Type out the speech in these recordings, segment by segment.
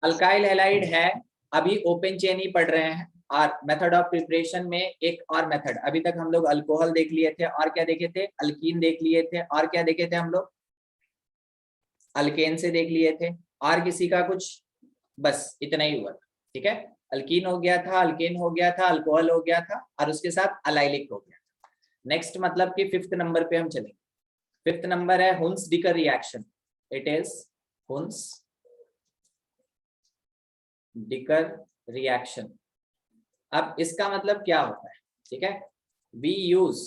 Alkyl halide है, अभी open chain ही पढ़ रहे हैं। और मेथड ऑफ प्रिपरेशन में एक और मेथड, अभी तक हम लोग अल्कोहल देख लिए थे, और क्या देखे थे, अल्कीन देख लिए थे, और क्या देखे थे हम लोग, अल्केन से देख लिए थे, और किसी का कुछ, बस इतना ही हुआ। ठीक है, अल्कीन हो गया था, अल्केन हो गया था, अल्कोहल हो गया था, और उसके साथ अलाइलिक हो गया। नेक्स्ट मतलब कि 5th नंबर पे हम चलेंगे। 5th नंबर है Hunsdiecker reaction. It is Hunsdiecker reaction. अब इसका मतलब क्या होता है, ठीक है, वी यूज,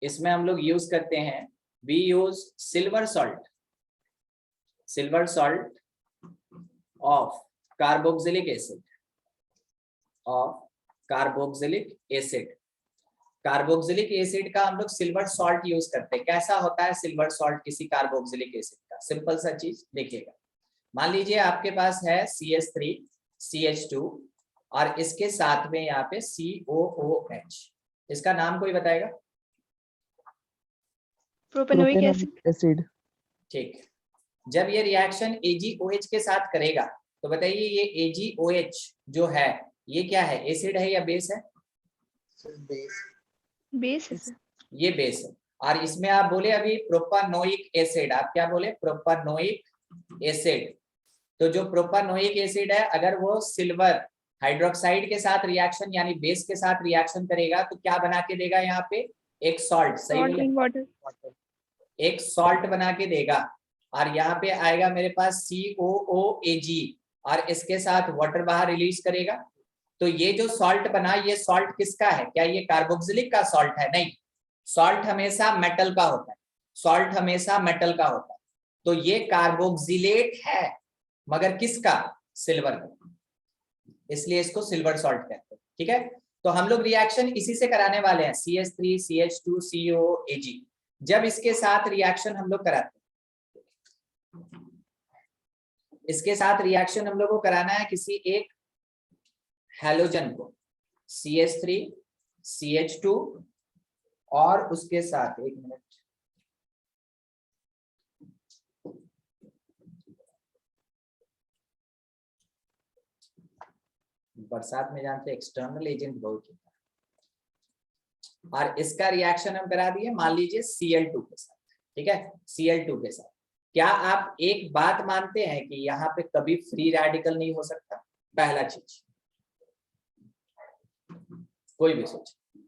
इसमें हम लोग यूज करते हैं, we use silver salt of carboxylic acid, of carboxylic acid. Carboxylic acid का हम लोग सिल्वर सॉल्ट यूज करते हैं। कैसा होता है सिल्वर सॉल्ट किसी कार्बोक्सिलिक एसिड का, सिंपल सा चीज देखिएगा। मान लीजिए आपके पास है CH3 CH2 और इसके साथ में यहाँ पे COOH, इसका नाम कोई बताएगा? Propanoic acid. ठीक, जब ये रिएक्शन AgOH के साथ करेगा तो बताइए ये AgOH जो है ये क्या है, एसिड है या बेस है? बेस है। ये बेस है। और इसमें आप बोले अभी प्रोपानोइक एसिड, आप क्या बोले, प्रोपानोइक एसिड। तो जो प्रोपानोइक एसिड है अगर वो सिल्वर हाइड्रोक्साइड के साथ रिएक्शन यानी बेस के साथ रिएक्शन करेगा तो क्या बना के देगा, यहाँ पे एक सॉल्ट, सही बोले, एक सॉल्ट बना के देगा। और यहाँ पे आएगा मेरे पास COOAG और इसके साथ वाटर बाहर रिलीज करेगा। तो ये जो सॉल्ट बना, ये सॉल्ट किसका है, क्या ये कार्बोक्सिलिक का सॉल्ट है? नहीं, सॉल्ट हमेशा मेटल का होता है, सॉल्ट हमेशा मेटल का होता है। तो ये कार्बोक्सिलेट है मगर किसका, सिल्वर का, इसलिए इसको सिल्वर सॉल्ट कहते हैं। ठीक है, तो हम लोग रिएक्शन इसी से कराने वाले हैं, CH3 CH2 COAG। जब इसके साथ रिएक्शन हम लोग कराते हैं, इसके साथ रिएक्शन हम लोग को कराना है किसी एक हैलोजन को, CH3 CH2 और उसके साथ, एक मिनट, बरसात में जानते एक्सटर्नल एजेंट बहुत होता है। और इसका रिएक्शन हम करा दिए मान लीजिए Cl2 के साथ। ठीक है, Cl2 के साथ। क्या आप एक बात मानते हैं कि यहाँ पे कभी फ्री रेडिकल नहीं हो सकता? पहला चीज, कोई भी सोचे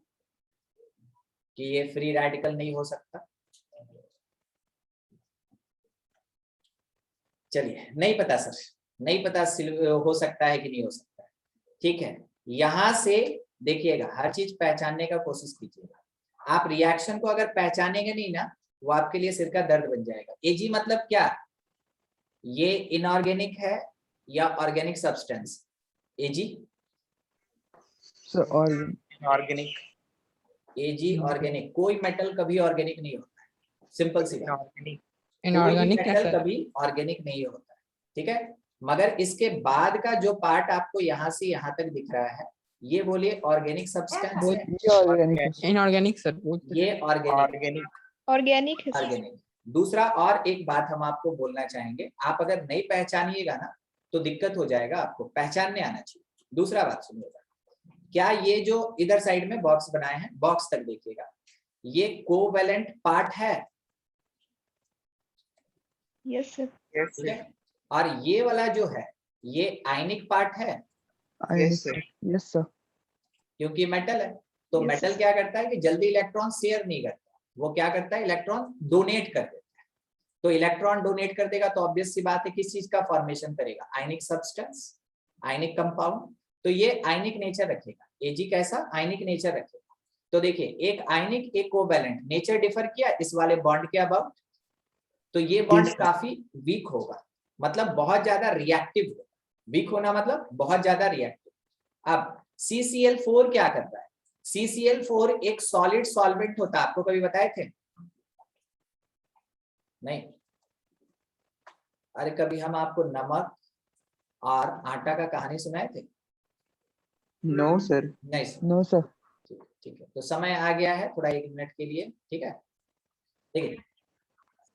कि ये फ्री रेडिकल नहीं हो सकता? चलिए, नहीं पता सर, नहीं पता हो सकता है कि नहीं हो सकता है। ठीक है, यहां से देखिएगा, हर चीज पहचानने का कोशिश कीजिएगा। आप रिएक्शन को अगर पहचानेंगे नहीं ना, वो आपके लिए सिर का दर्द बन जाएगा। एजी मतलब क्या, ये इनऑर्गेनिक है या ऑर्गेनिक सब्सटेंस? एजी ऑर्गेनिक। एजी ऑर्गेनिक, कोई मेटल कभी ऑर्गेनिक नहीं होता है, सिंपल सी बात, इनऑर्गेनिक मेटल कभी ऑर्गेनिक नहीं होता है। ठीक है, मगर इसके बाद का जो पार्ट आपको यहाँ से यहाँ तक दिख रहा है, ये बोलिए ऑर्गेनिक सब्सटेंस है, इनऑर्गेनिक सर, ये ऑर्गेनिक है। ऑर्गेनिक। दूसरा और एक बात हम आपको बोलना चाहेंगे, आप अगर नहीं पहचानिएगा ना तो दिक्कत हो जाएगा, आपको पहचानने आना चाहिए। दूसरा बात सुनिएगा, क्या ये जो इधर साइड में बॉक्स बनाए हैं, बॉक्स तक देखिएगा, ये कोवैलेंट पार्ट है? Yes sir. ठीक है, और ये वाला जो है ये आयनिक पार्ट है? Yes sir. क्योंकि मेटल है, तो मेटल क्या करता है कि जल्दी इलेक्ट्रॉन शेयर नहीं करता, वो क्या करता है, इलेक्ट्रॉन डोनेट कर देता है। तो इलेक्ट्रॉन डोनेट कर देगा तो ऑब्वियस सी बात है किस चीज का फॉर्मेशन करेगा, आयनिक सब्सटेंस, आयनिक कंपाउंड। तो ये आयनिक नेचर रखेगा, एजी कैसा, आयनिक नेचर रखेगा। तो देखिए, एक आयनिक एक कोवैलेंट, नेचर डिफर किया इस वाले बॉन्ड के अबाउट, तो ये बॉन्ड काफी वीक होगा, मतलब बहुत ज्यादा रिएक्टिव होगा। वीक होना मतलब बहुत ज्यादा रिएक्टिव। अब CCl4 क्या करता है, CCl4 एक सॉलिड सॉल्वेंट होता है, आपको कभी बताए थे? नहीं, अरे कभी हम आपको नमक और आटा का कहानी सुनाए थे? No sir. नहीं, नो सर। ठीक है, तो समय आ गया है थोड़ा 1 मिनट के लिए। ठीक है, देखिए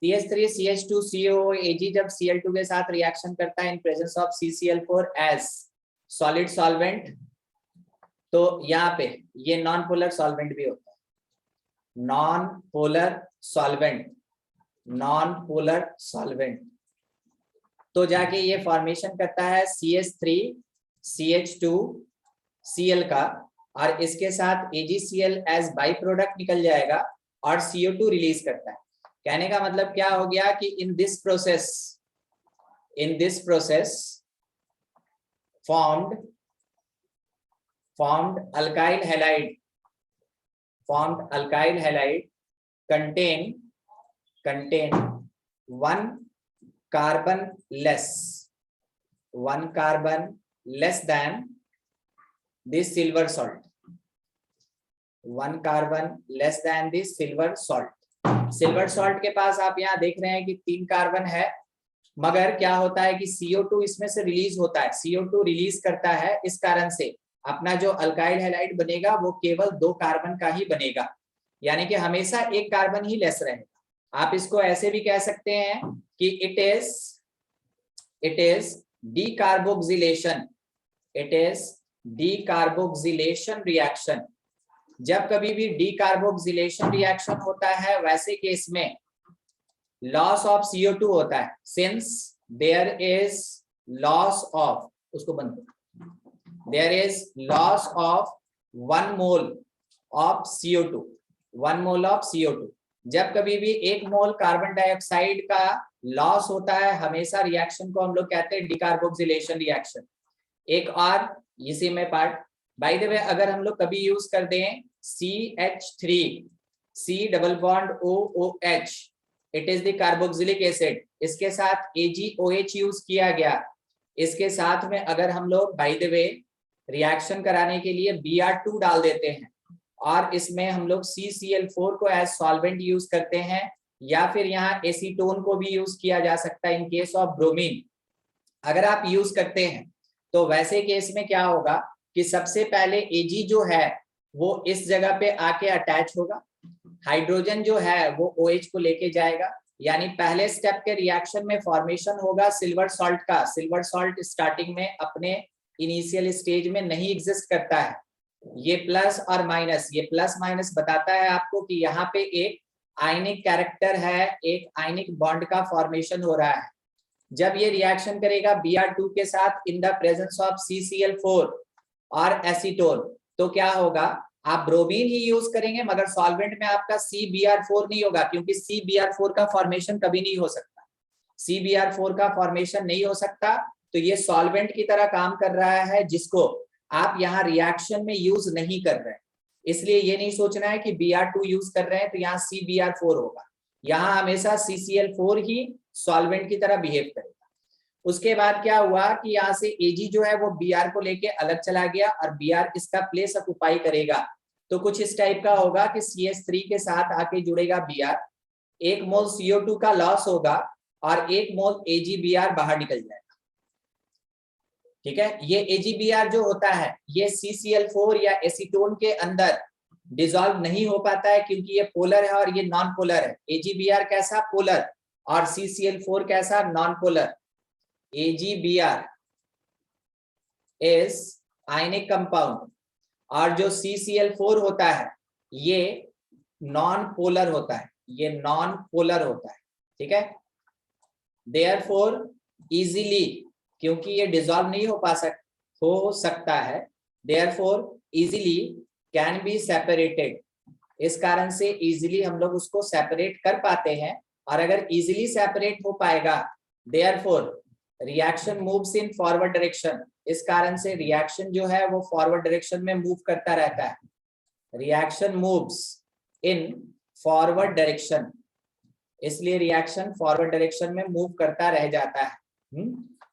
CH3 CH2 Ag जब Cl2 के साथ रिएक्शन करता है in presence of CCl4 as solid solvent, तो यहाँ पे ये नॉन पोलर सॉल्वेंट भी होता है, non polar solvent, non polar solvent. तो जाके ये फॉर्मेशन करता है CH3 CH2 Cl का, और इसके साथ AgCl एज बाई प्रोडक्ट निकल जाएगा और CO2 रिलीज करता है। कहने का मतलब क्या हो गया कि in this process formed alkyl halide contain one carbon less than this silver salt, one carbon less than this silver salt। Silver salt के पास आप यहाँ देख रहे हैं कि 3 कार्बन है, मगर क्या होता है कि CO2 इसमें से रिलीज होता है, CO2 रिलीज करता है, इस कारण से अपना जो अल्काइल हैलाइड बनेगा वो केवल 2 कार्बन का ही बनेगा, यानी कि हमेशा 1 कार्बन ही लेस रहेगा। आप इसको ऐसे भी कह सकते हैं कि इट इज डीकार्बोक्सिलेशन रिएक्शन। जब कभी भी डीकार्बोक्सिलेशन रिएक्शन होता है वैसे केस में लॉस ऑफ CO2 होता है, since there is loss of, उसको बंद करो, there is loss of 1 mole of CO2, 1 mole of CO2। जब कभी भी 1 मोल कार्बन डाइऑक्साइड का लॉस होता है हमेशा रिएक्शन को हम लोग कहते हैं डीकार्बोक्सिलेशन रिएक्शन। एक और इसी में पार्ट, बाय द वे अगर हम लोग कभी यूज कर दें CH3 C double bond OOH, it is the carboxylic acid, इसके साथ AgOH यूज किया गया, इसके साथ में अगर हम लोग बाय द वे रिएक्शन कराने के लिए Br2 डाल देते हैं और इसमें हम लोग CCl4 को एज सॉल्वेंट यूज करते हैं, या फिर यहाँ एसीटोन को भी यूज किया जा सकता है इन केस ऑफ ब्रोमीन। अगर आप यूज करते हैं तो वैसे केस में क्या होगा कि सबसे पहले Ag जो है वो इस जगह पे आके अटैच होगा, हाइड्रोजन जो है वो OH को लेके जाएगा, यानी पहले स्टेप के रिएक्शन में फॉर्मेशन होगा सिल्वर सॉल्ट का। सिल्वर सॉल्ट स्टार्टिंग में अपने इनिशियल स्टेज में नहीं एग्जिस्ट करता है, ये प्लस और माइनस, ये प्लस माइनस बताता है आपको कि यहाँ पे एक आयनिक कैरेक्टर है, एक आयनिक बॉन्ड का फॉर्मेशन हो रहा है। जब ये रिएक्शन करेगा Br2 के साथ in the presence of CCl4 और एसीटोन, तो क्या होगा, आप ब्रोमीन ही यूज करेंगे मगर सॉल्वेंट में आपका CBr4 नहीं होगा, क्योंकि CBr4 का फॉर्मेशन कभी नहीं हो सकता। CBr4 का फॉर्मेशन नहीं हो सकता, तो ये सॉल्वेंट की तरह काम कर रहा है जिसको आप यहाँ रिएक्शन में यूज नहीं कर रहे हैं। इसलिए ये नहीं सोचना है कि Br2 यूज कर रहे हैं तो यहाँ CBr4 होगा, यहाँ हमेशा CCl4 ही सॉल्वेंट की तरह बिहेव करेगा। उसके बाद क्या हुआ कि यहाँ से Ag जो है वो Br को लेके अलग चला गया और Br इसका प्लेस ऑक्युपाई करेगा, तो कुछ इस टाइप का होगा कि CH3 के साथ आके जुड़ेगा Br, 1 मोल CO2 का लॉस होगा और 1 मोल AgBr बाहर निकल जाएगा। ठीक है, ये AgBr जो होता है ये CCl4 या एसीटोन के अंदर डिसॉल्व नहीं हो पाता है क्योंकि ये पोलर है और ये नॉन पोलर है। AgBr कैसा, पोलर, और CCl4 कैसा, non polar. AgBr is ionic compound और जो CCl4 होता है ये नॉन पोलर होता है, ये नॉन पोलर होता है। ठीक है, देयरफॉर इजीली, क्योंकि ये डिसॉल्व नहीं हो सकता है, therefore easily can be separated, इस कारण से इजीली हम लोग उसको सेपरेट कर पाते हैं। और अगर इजीली सेपरेट हो पाएगा therefore reaction moves in forward direction, इस कारण से रिएक्शन जो है वो फॉरवर्ड डायरेक्शन में मूव करता रहता है। Reaction moves in forward direction, इसलिए रिएक्शन फॉरवर्ड डायरेक्शन में मूव करता रह जाता है।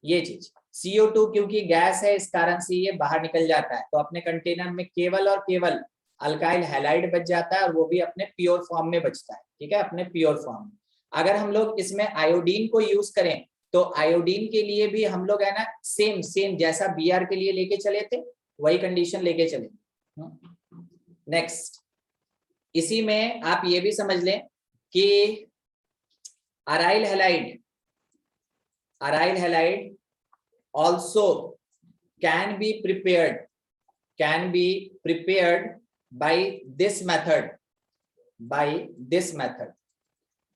ये चीज CO2 क्योंकि गैस है इस कारण से ये बाहर निकल जाता है, तो अपने कंटेनर में केवल और केवल अल्काइल हैलाइड बच जाता है और वो भी अपने प्योर फॉर्म में बचता है। ठीक है, अपने प्योर फॉर्म में। अगर हम लोग इसमें आयोडीन को यूज करें तो आयोडीन के लिए भी हम लोग है ना सेम जैसा Br के लिए लेके चले थे वही कंडीशन लेके चले। नेक्स्ट, इसी में आप ये भी समझ लें कि aryl halide also can be prepared by this method.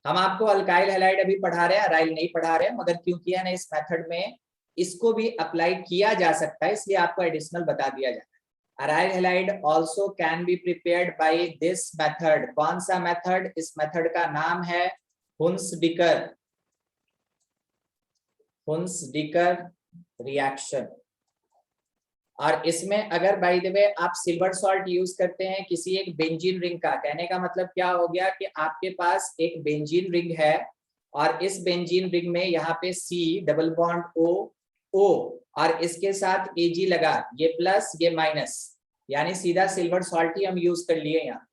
हम आपको अल्काइल हैलाइड अभी पढ़ा रहे हैं, अराइल नहीं पढ़ा रहे हैं, मगर क्योंकि है ना इस मेथड में इसको भी अप्लाई किया जा सकता है, इसलिए आपको एडिशनल बता दिया जाता है। Aryl halide also can be prepared by this method. कौन सा मेथड? इस मेथड का नाम है हुंसडिकर रिएक्शन। और इसमें अगर बाय द वे आप सिल्वर सॉल्ट यूज करते हैं किसी एक बेंजीन रिंग का, कहने का मतलब क्या हो गया कि आपके पास एक बेंजीन रिंग है और इस बेंजीन रिंग में यहाँ पे C डबल बॉन्ड O और इसके साथ Ag लगा, ये प्लस ये माइनस, यानी सीधा सिल्वर सॉल्ट ही हम यूज कर लिए यहाँ।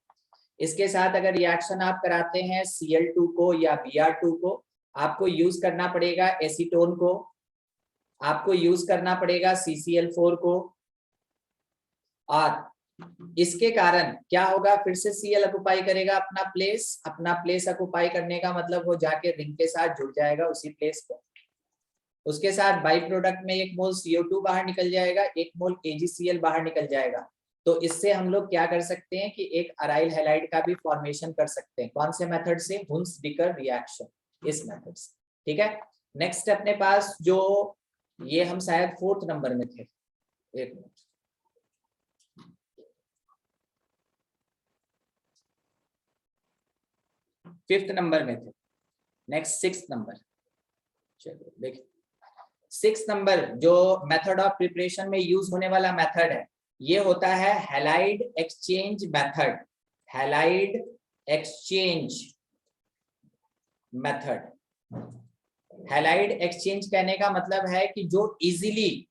इसके साथ अगर रिएक्शन आप कराते हैं Cl2 को या Br2 को, आपको यूज करना पड़ेगा एसीटोन को, आपको यूज करना पड़ेगा CCl4 को, और इसके कारण क्या होगा, फिर से Cl ऑक्युपाई करेगा अपना प्लेस ऑक्युपाई करने का मतलब वो जाके रिंग के साथ जुड़ जाएगा उसी प्लेस पर। उसके साथ बाई प्रोडक्ट में 1 मोल CO2 बाहर निकल जाएगा, 1 मोल AgCl बाहर निकल जाएगा। तो इससे हम लोग क्या कर सकते हैं कि एक अराइल हैलाइड का भी फॉर्मेशन कर सकते हैं। कौन से मेथड से? हुंसडिकर रिएक्शन, इस मेथड से। ठीक है, नेक्स्ट अपने पास जो ये हम शायद 4th नंबर में थे, 1 मिनट, फिफ्थ नंबर में थे, नेक्स्ट 6th नंबर। चलो देखिए 6th नंबर जो मेथड ऑफ प्रिपरेशन में यूज होने वाला मेथड है, ये होता है halide exchange method. Halide exchange method. Halide exchange कहने का मतलब है कि जो इजीली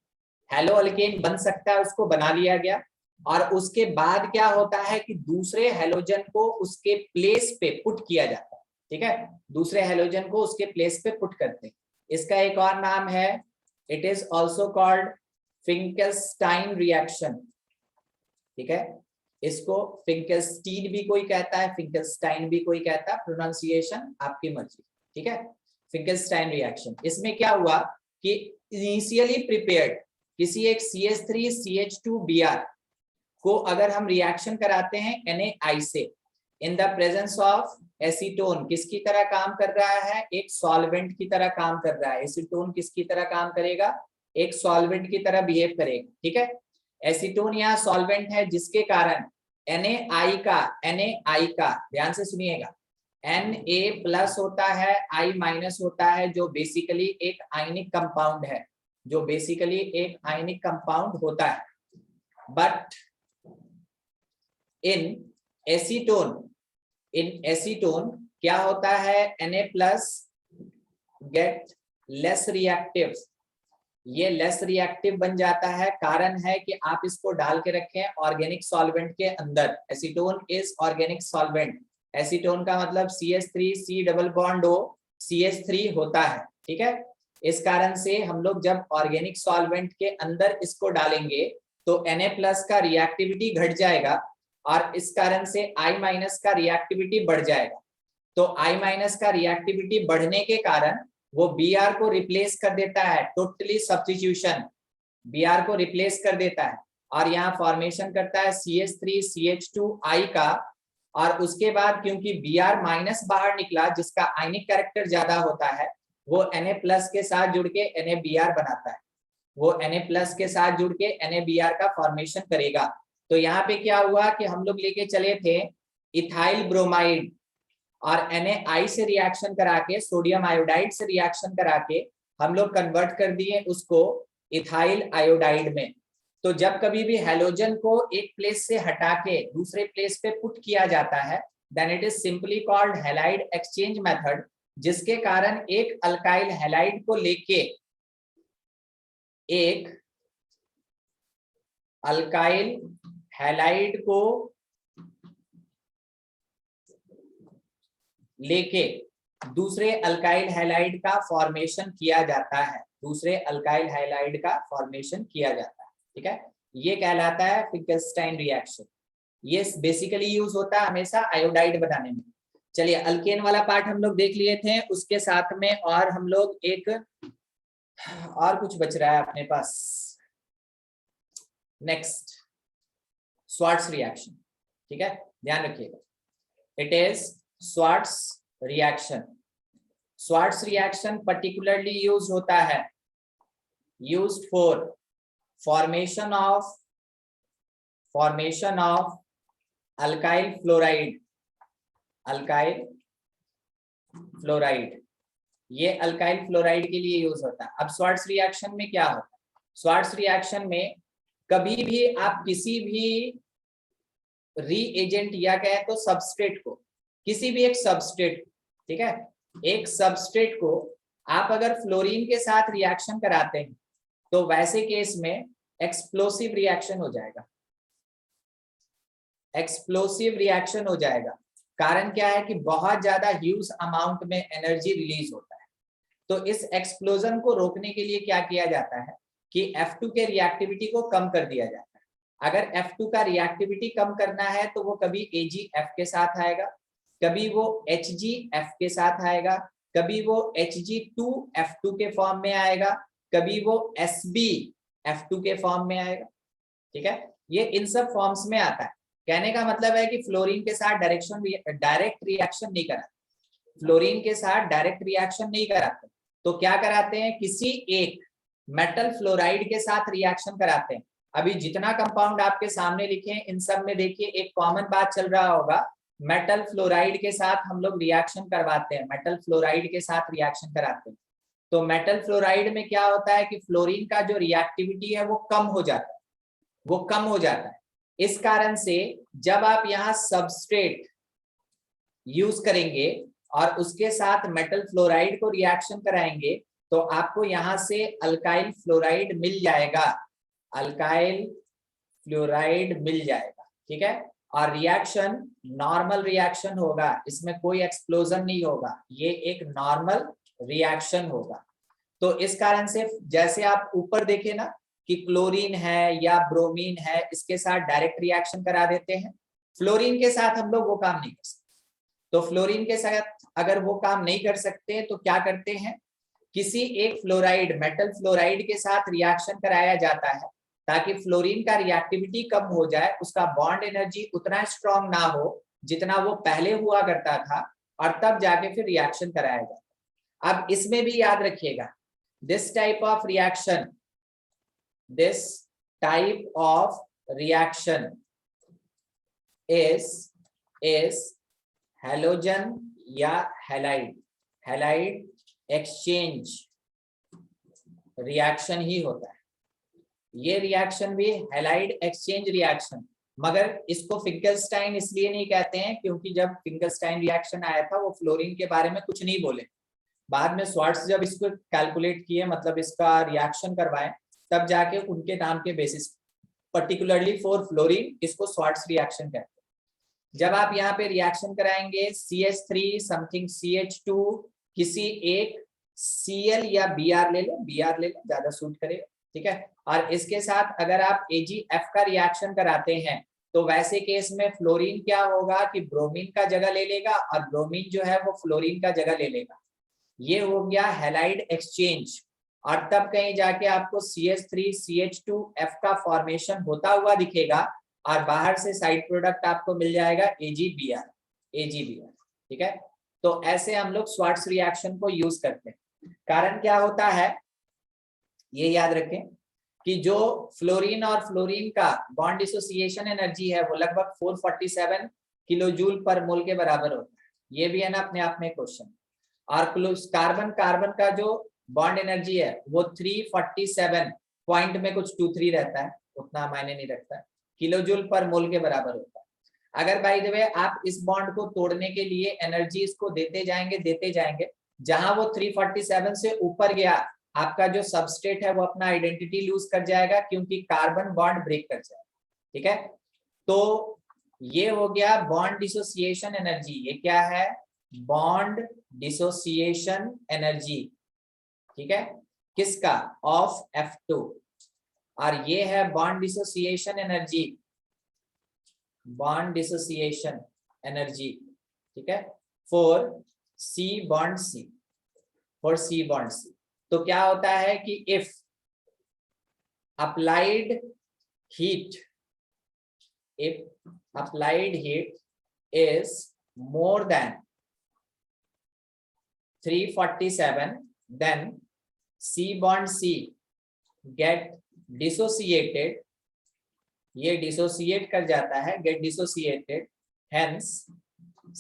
हेलो अल्केन बन सकता है उसको बना लिया गया, और उसके बाद क्या होता है कि दूसरे हेलोजन को उसके प्लेस पे पुट किया जाता है। ठीक है, दूसरे हेलोजन को उसके प्लेस पे पुट करते हैं। इसका एक और नाम है, it is also called Finkelstein reaction. ठीक है, इसको फिंकेलस्टीन भी कोई कहता है, फिंकेलस्टाइन भी कोई कहता है, प्रोनाउंसिएशन आपकी मर्जी। ठीक है, फिंकेलस्टाइन रिएक्शन। इसमें क्या हुआ कि इनिशियली प्रिपेयर्ड किसी एक CH3CH2Br को अगर हम रिएक्शन कराते हैं Na से in the presence of acetone, किसकी तरह काम कर रहा है? एक सॉल्वेंट की तरह काम कर रहा है। एसीटोन किसकी तरह काम करेगा? एक सॉल्वेंट की तरह बिहेव करेगा। ठीक है, एसीटोन यहाँ सॉल्वेंट है, जिसके कारण Na का ध्यान से सुनिएगा, Na प्लस होता है, I माइनस होता है, जो बेसिकली एक आयनिक कंपाउंड है, जो बेसिकली एक आयनिक कंपाउंड होता है। बट इन एसीटोन क्या होता है? Na plus get less reactive, ये लेस रिएक्टिव बन जाता है। कारण है कि आप इसको डाल के रखें ऑर्गेनिक सॉल्वेंट के अंदर। Acetone is organic solvent. Acetone का मतलब CH3 C double bond O CH3 होता है। ठीक है, इस कारण से हम लोग जब ऑर्गेनिक सॉल्वेंट के अंदर इसको डालेंगे तो Na प्लस का रिएक्टिविटी घट जाएगा, और इस कारण से I माइनस का रिएक्टिविटी बढ़ जाएगा। तो I माइनस का रिएक्टिविटी बढ़ने के कारण वो Br को रिप्लेस कर देता है, टोटली सब्स्टिट्यूशन, Br को रिप्लेस कर देता है, और यहाँ फॉर्मेशन करता है CH3CH2I का। और उसके बाद क्योंकि Br माइनस बाहर निकला, जिसका आयनिक कैरेक्टर ज्यादा होता है, वो Na प्लस के साथ जुड़ के NaBr बनाता है। वो Na प्लस के साथ जुड़ के NaBr का फॉर्मेशन करेगा। तो यहाँ पे क्या हुआ कि हम लोग लेके चले थे इथाइल ब्रोमाइड, और Na से रिएक्शन करा के, सोडियम आयोडाइड से रिएक्शन करा के हम लोग कन्वर्ट कर दिए उसको इथाइल आयोडाइड में। तो जब कभी भी हैलोजन को एक प्लेस से हटा के दूसरे प्लेस पे पुट किया जाता है, then it is simply called halide exchange method, जिसके कारण एक अल्काइल हैलाइड को लेके एक अल्काइल हैलाइड को लेके दूसरे अल्काइल हैलाइड का फॉर्मेशन किया जाता है। दूसरे अल्काइल हैलाइड का फॉर्मेशन किया जाता है। ठीक है, ये कहलाता है फिंकेलस्टाइन रिएक्शन। ये बेसिकली यूज होता है हमेशा आयोडाइड बनाने में। चलिए अल्केन वाला पार्ट हम लोग देख लिए थे, उसके साथ में और हम लोग एक और कुछ बच रहा है अपने पास। नेक्स्ट स्वार्ट्स रिएक्शन, ठीक है, ध्यान रखिएगा, it is Swarts reaction. Swarts reaction particularly use होता है, used for formation of alkyl fluoride, alkyl fluoride, ये अल्काइल फ्लोराइड के लिए यूज होता है। अब स्वार्ट्स रिएक्शन में क्या होता है, स्वार्ट्स रिएक्शन में कभी भी आप किसी भी रीएजेंट या कहे तो सबस्ट्रेट को, किसी भी एक सबस्ट्रेट, ठीक है, एक सबस्ट्रेट को आप अगर फ्लोरीन के साथ रिएक्शन कराते हैं तो वैसे केस में एक्सप्लोसिव रिएक्शन हो जाएगा, एक्सप्लोसिव रिएक्शन हो जाएगा। कारण क्या है कि बहुत ज्यादा ह्यूज अमाउंट में एनर्जी रिलीज होता है। तो इस एक्सप्लोजन को रोकने के लिए क्या किया जाता है कि F2 के रिएक्टिविटी को कम कर दिया जाता है। अगर F2 का रिएक्टिविटी कम करना है तो वो कभी AgF के साथ आएगा, कभी वो HgF के साथ आएगा, कभी वो Hg2F2 के फॉर्म में आएगा, कभी वो SbF2 के फॉर्म में आएगा, ठीक है, ये इन सब फॉर्म्स में आता है। कहने का मतलब है कि फ्लोरीन के साथ डायरेक्ट रिएक्शन नहीं कराते, फ्लोरीन के साथ डायरेक्ट रिएक्शन नहीं कराते, तो क्या कराते हैं, किसी एक मेटल फ्लोराइड के साथ रिएक्शन कराते हैं। अभी जितना कंपाउंड आपके सामने लिखे हैं इन सब में देखिए एक कॉमन बात चल रहा होगा, मेटल फ्लोराइड के साथ हम लोग रिएक्शन करवाते हैं, मेटल फ्लोराइड के साथ रिएक्शन कराते हैं। तो मेटल फ्लोराइड में क्या होता है कि फ्लोरीन का जो रिएक्टिविटी है वो कम हो जाता है, वो कम हो जाता है। इस कारण से जब आप यहाँ सबस्ट्रेट यूज करेंगे और उसके साथ मेटल फ्लोराइड को रिएक्शन कराएंगे तो आपको यहाँ से अल्काइल फ्लोराइड मिल जाएगा, अल्काइल फ्लोराइड मिल जाएगा, ठीक है, और रिएक्शन नॉर्मल रिएक्शन होगा, इसमें कोई एक्सप्लोजन नहीं होगा, ये एक नॉर्मल रिएक्शन होगा। तो इस कारण से जैसे आप ऊपर देखे ना कि क्लोरीन है या ब्रोमीन है, इसके साथ डायरेक्ट रिएक्शन करा देते हैं, फ्लोरीन के साथ हम लोग वो काम नहीं कर सकते। तो फ्लोरीन के साथ अगर वो काम नहीं कर सकते तो क्या करते हैं, किसी एक फ्लोराइड, मेटल फ्लोराइड के साथ रिएक्शन कराया जाता है ताकि फ्लोरीन का रिएक्टिविटी कम हो जाए, उसका बॉन्ड एनर्जी उतना स्ट्रॉन्ग ना हो जितना वो पहले हुआ करता था, और तब जाके फिर रिएक्शन कराया जाता है। अब इसमें भी याद रखिएगा, this type of reaction is halogen या हैलाइड एक्सचेंज रिएक्शन ही होता है। ये रिएक्शन भी हैलाइड एक्सचेंज रिएक्शन, मगर इसको फिंकलस्टाइन इसलिए नहीं कहते हैं क्योंकि जब फिंकलस्टाइन रिएक्शन आया था वो फ्लोरीन के बारे में कुछ नहीं बोले, बाद में स्वार्ट्स जब इसको कैलकुलेट किए, मतलब इसका रिएक्शन करवाए, तब जाके उनके नाम के बेसिस पर्टिकुलरली फॉर फ्लोरीन इसको स्वार्ट्स रिएक्शन कहते हैं। जब आप यहाँ पे रिएक्शन कराएंगे CH3 समथिंग CH2 किसी एक Cl या Br ले ले ज्यादा सूट करेगा, ठीक है, और इसके साथ अगर आप AgF का रिएक्शन कराते हैं तो वैसे केस में फ्लोरीन क्या होगा कि ब्रोमीन का जगह ले लेगा और ब्रोमीन जो है वो फ्लोरीन का जगह ले लेगा। ये हो गया हैलाइड एक्सचेंज, और तब कहीं जाके आपको CH3 CH2F का फॉर्मेशन होता हुआ दिखेगा और बाहर से साइड प्रोडक्ट आपको मिल जाएगा AgBr, ठीक है। तो ऐसे हम लोग स्वार्ट्स रिएक्शन को यूज करते हैं। कारण क्या होता है ये याद रखें कि जो फ्लोरीन और फ्लोरीन का बॉन्ड डिसोसिएशन एनर्जी है वो लगभग 447 किलोजूल पर मोल के बराबर होता है, ये भी है ना अपने आप में क्वेश्चन। और कार्बन का जो बॉन्ड एनर्जी है वो 347 पॉइंट में कुछ 23 रहता है, उतना मायने नहीं रखता है, किलोजूल पर मोल के बराबर होता है। अगर बाय द वे आप इस बॉन्ड को तोड़ने के लिए एनर्जी इसको देते जाएंगे, जहां वो 347 से ऊपर गया आपका जो सबस्ट्रेट है वो अपना आइडेंटिटी लूज कर जाएगा क्योंकि कार्बन बॉन्ड ब्रेक कर जाएगा, ठीक है। तो ये हो गया बॉन्ड डिसोसिएशन एनर्जी, ये क्या है, बॉन्ड डिसोसिएशन एनर्जी, ठीक है, किसका, ऑफ F2, और ये है बॉन्ड डिसोसिएशन एनर्जी, ठीक है, for C bond C, for C bond C। तो क्या होता है कि if applied heat, if applied heat is more than 347, then C bond C get dissociated, ये dissociate कर जाता है, get dissociated, hence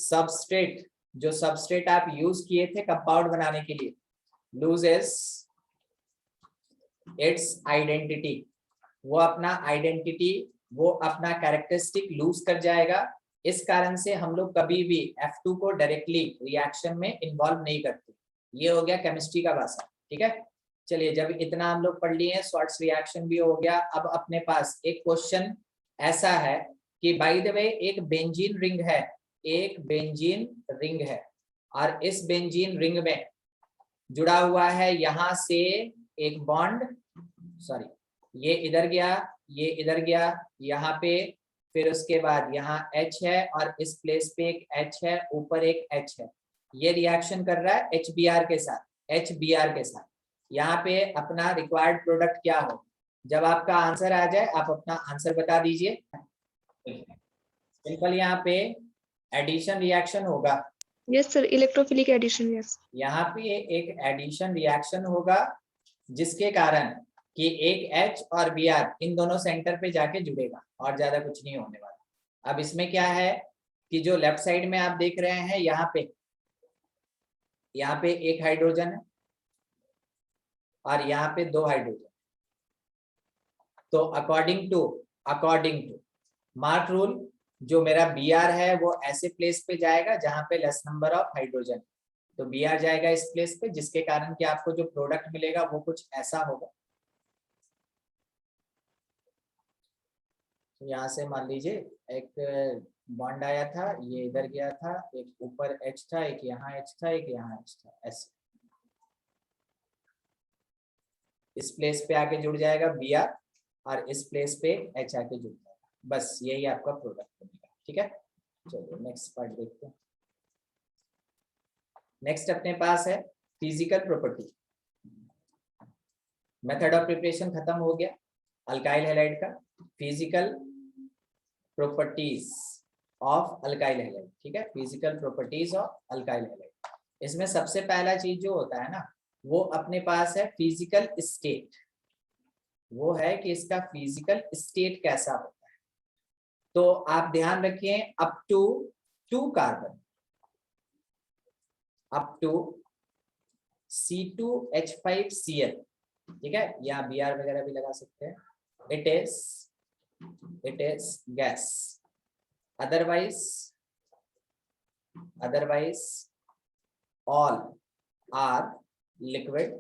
substrate, जो substrate आप यूज किए थे कंपाउंड बनाने के लिए, loses its identity, वो अपना आइडेंटिटी, वो अपना कैरेक्टरिस्टिक लूज कर जाएगा। इस कारण से हम लोग कभी भी F2 को डायरेक्टली रिएक्शन में इन्वॉल्व नहीं करते। ये हो गया केमिस्ट्री का भाषा, ठीक है। चलिए, जब इतना हम लोग पढ़ लिए हैं, शॉर्ट्स रिएक्शन भी हो गया, अब अपने पास एक क्वेश्चन ऐसा है कि बाय द वे एक बेंजीन रिंग है, एक बेंजीन रिंग है, और इस बेंजीन रिंग में जुड़ा हुआ है यहाँ से एक बॉन्ड, सॉरी ये इधर गया, ये इधर गया, यहाँ पे, फिर उसके बाद यहाँ H है और इस प्लेस पे एक H है, ऊपर एक H है, ये रिएक्शन कर रहा है HBr के साथ, HBr के साथ। यहाँ पे अपना रिक्वायर्ड प्रोडक्ट क्या हो, जब आपका आंसर आ जाए आप अपना आंसर बता दीजिए। सिंपल, यहाँ पे एडिशन रिएक्शन होगा। Yes sir, electrophilic addition. Yes, यहाँ पे एक एडिशन रिएक्शन होगा जिसके कारण कि एक H और Br इन दोनों सेंटर पे जाके जुड़ेगा और ज्यादा कुछ नहीं होने वाला। अब इसमें क्या है कि जो लेफ्ट साइड में आप देख रहे हैं, यहाँ पे एक हाइड्रोजन है और यहाँ पे 2 हाइड्रोजन। तो अकॉर्डिंग टू मार्क रूल, जो मेरा Br है वो ऐसे प्लेस पे जाएगा जहां पे लेस नंबर ऑफ हाइड्रोजन, तो Br जाएगा इस प्लेस पे, जिसके कारण कि आपको जो प्रोडक्ट मिलेगा वो कुछ ऐसा होगा। तो यहाँ से मान लीजिए एक बॉन्ड आया था, ये इधर गया था, एक ऊपर H था, एक यहाँ H था, एक यहाँ H था, ऐसे इस प्लेस पे आके जुड़ जाएगा Br और इस प्लेस पे H आके जुड़ जाएगा। बस यही आपका प्रोडक्ट बनेगा, ठीक है। चलिए नेक्स्ट पार्ट देखते हैं। नेक्स्ट अपने पास है physical property. Method of preparation खत्म हो गया अल्काइल हैलाइड का। Physical properties of alkyl halide, ठीक है, physical properties of alkyl halide. इसमें सबसे पहला चीज जो होता है ना, वो अपने पास है फिजिकल स्टेट, वो है कि इसका फिजिकल स्टेट कैसा होता है। तो आप ध्यान रखिए, up to 2 carbon, up to C2H5Cl, ठीक है, यहाँ Br वगैरह भी लगा सकते हैं, it is gas, otherwise all are liquid,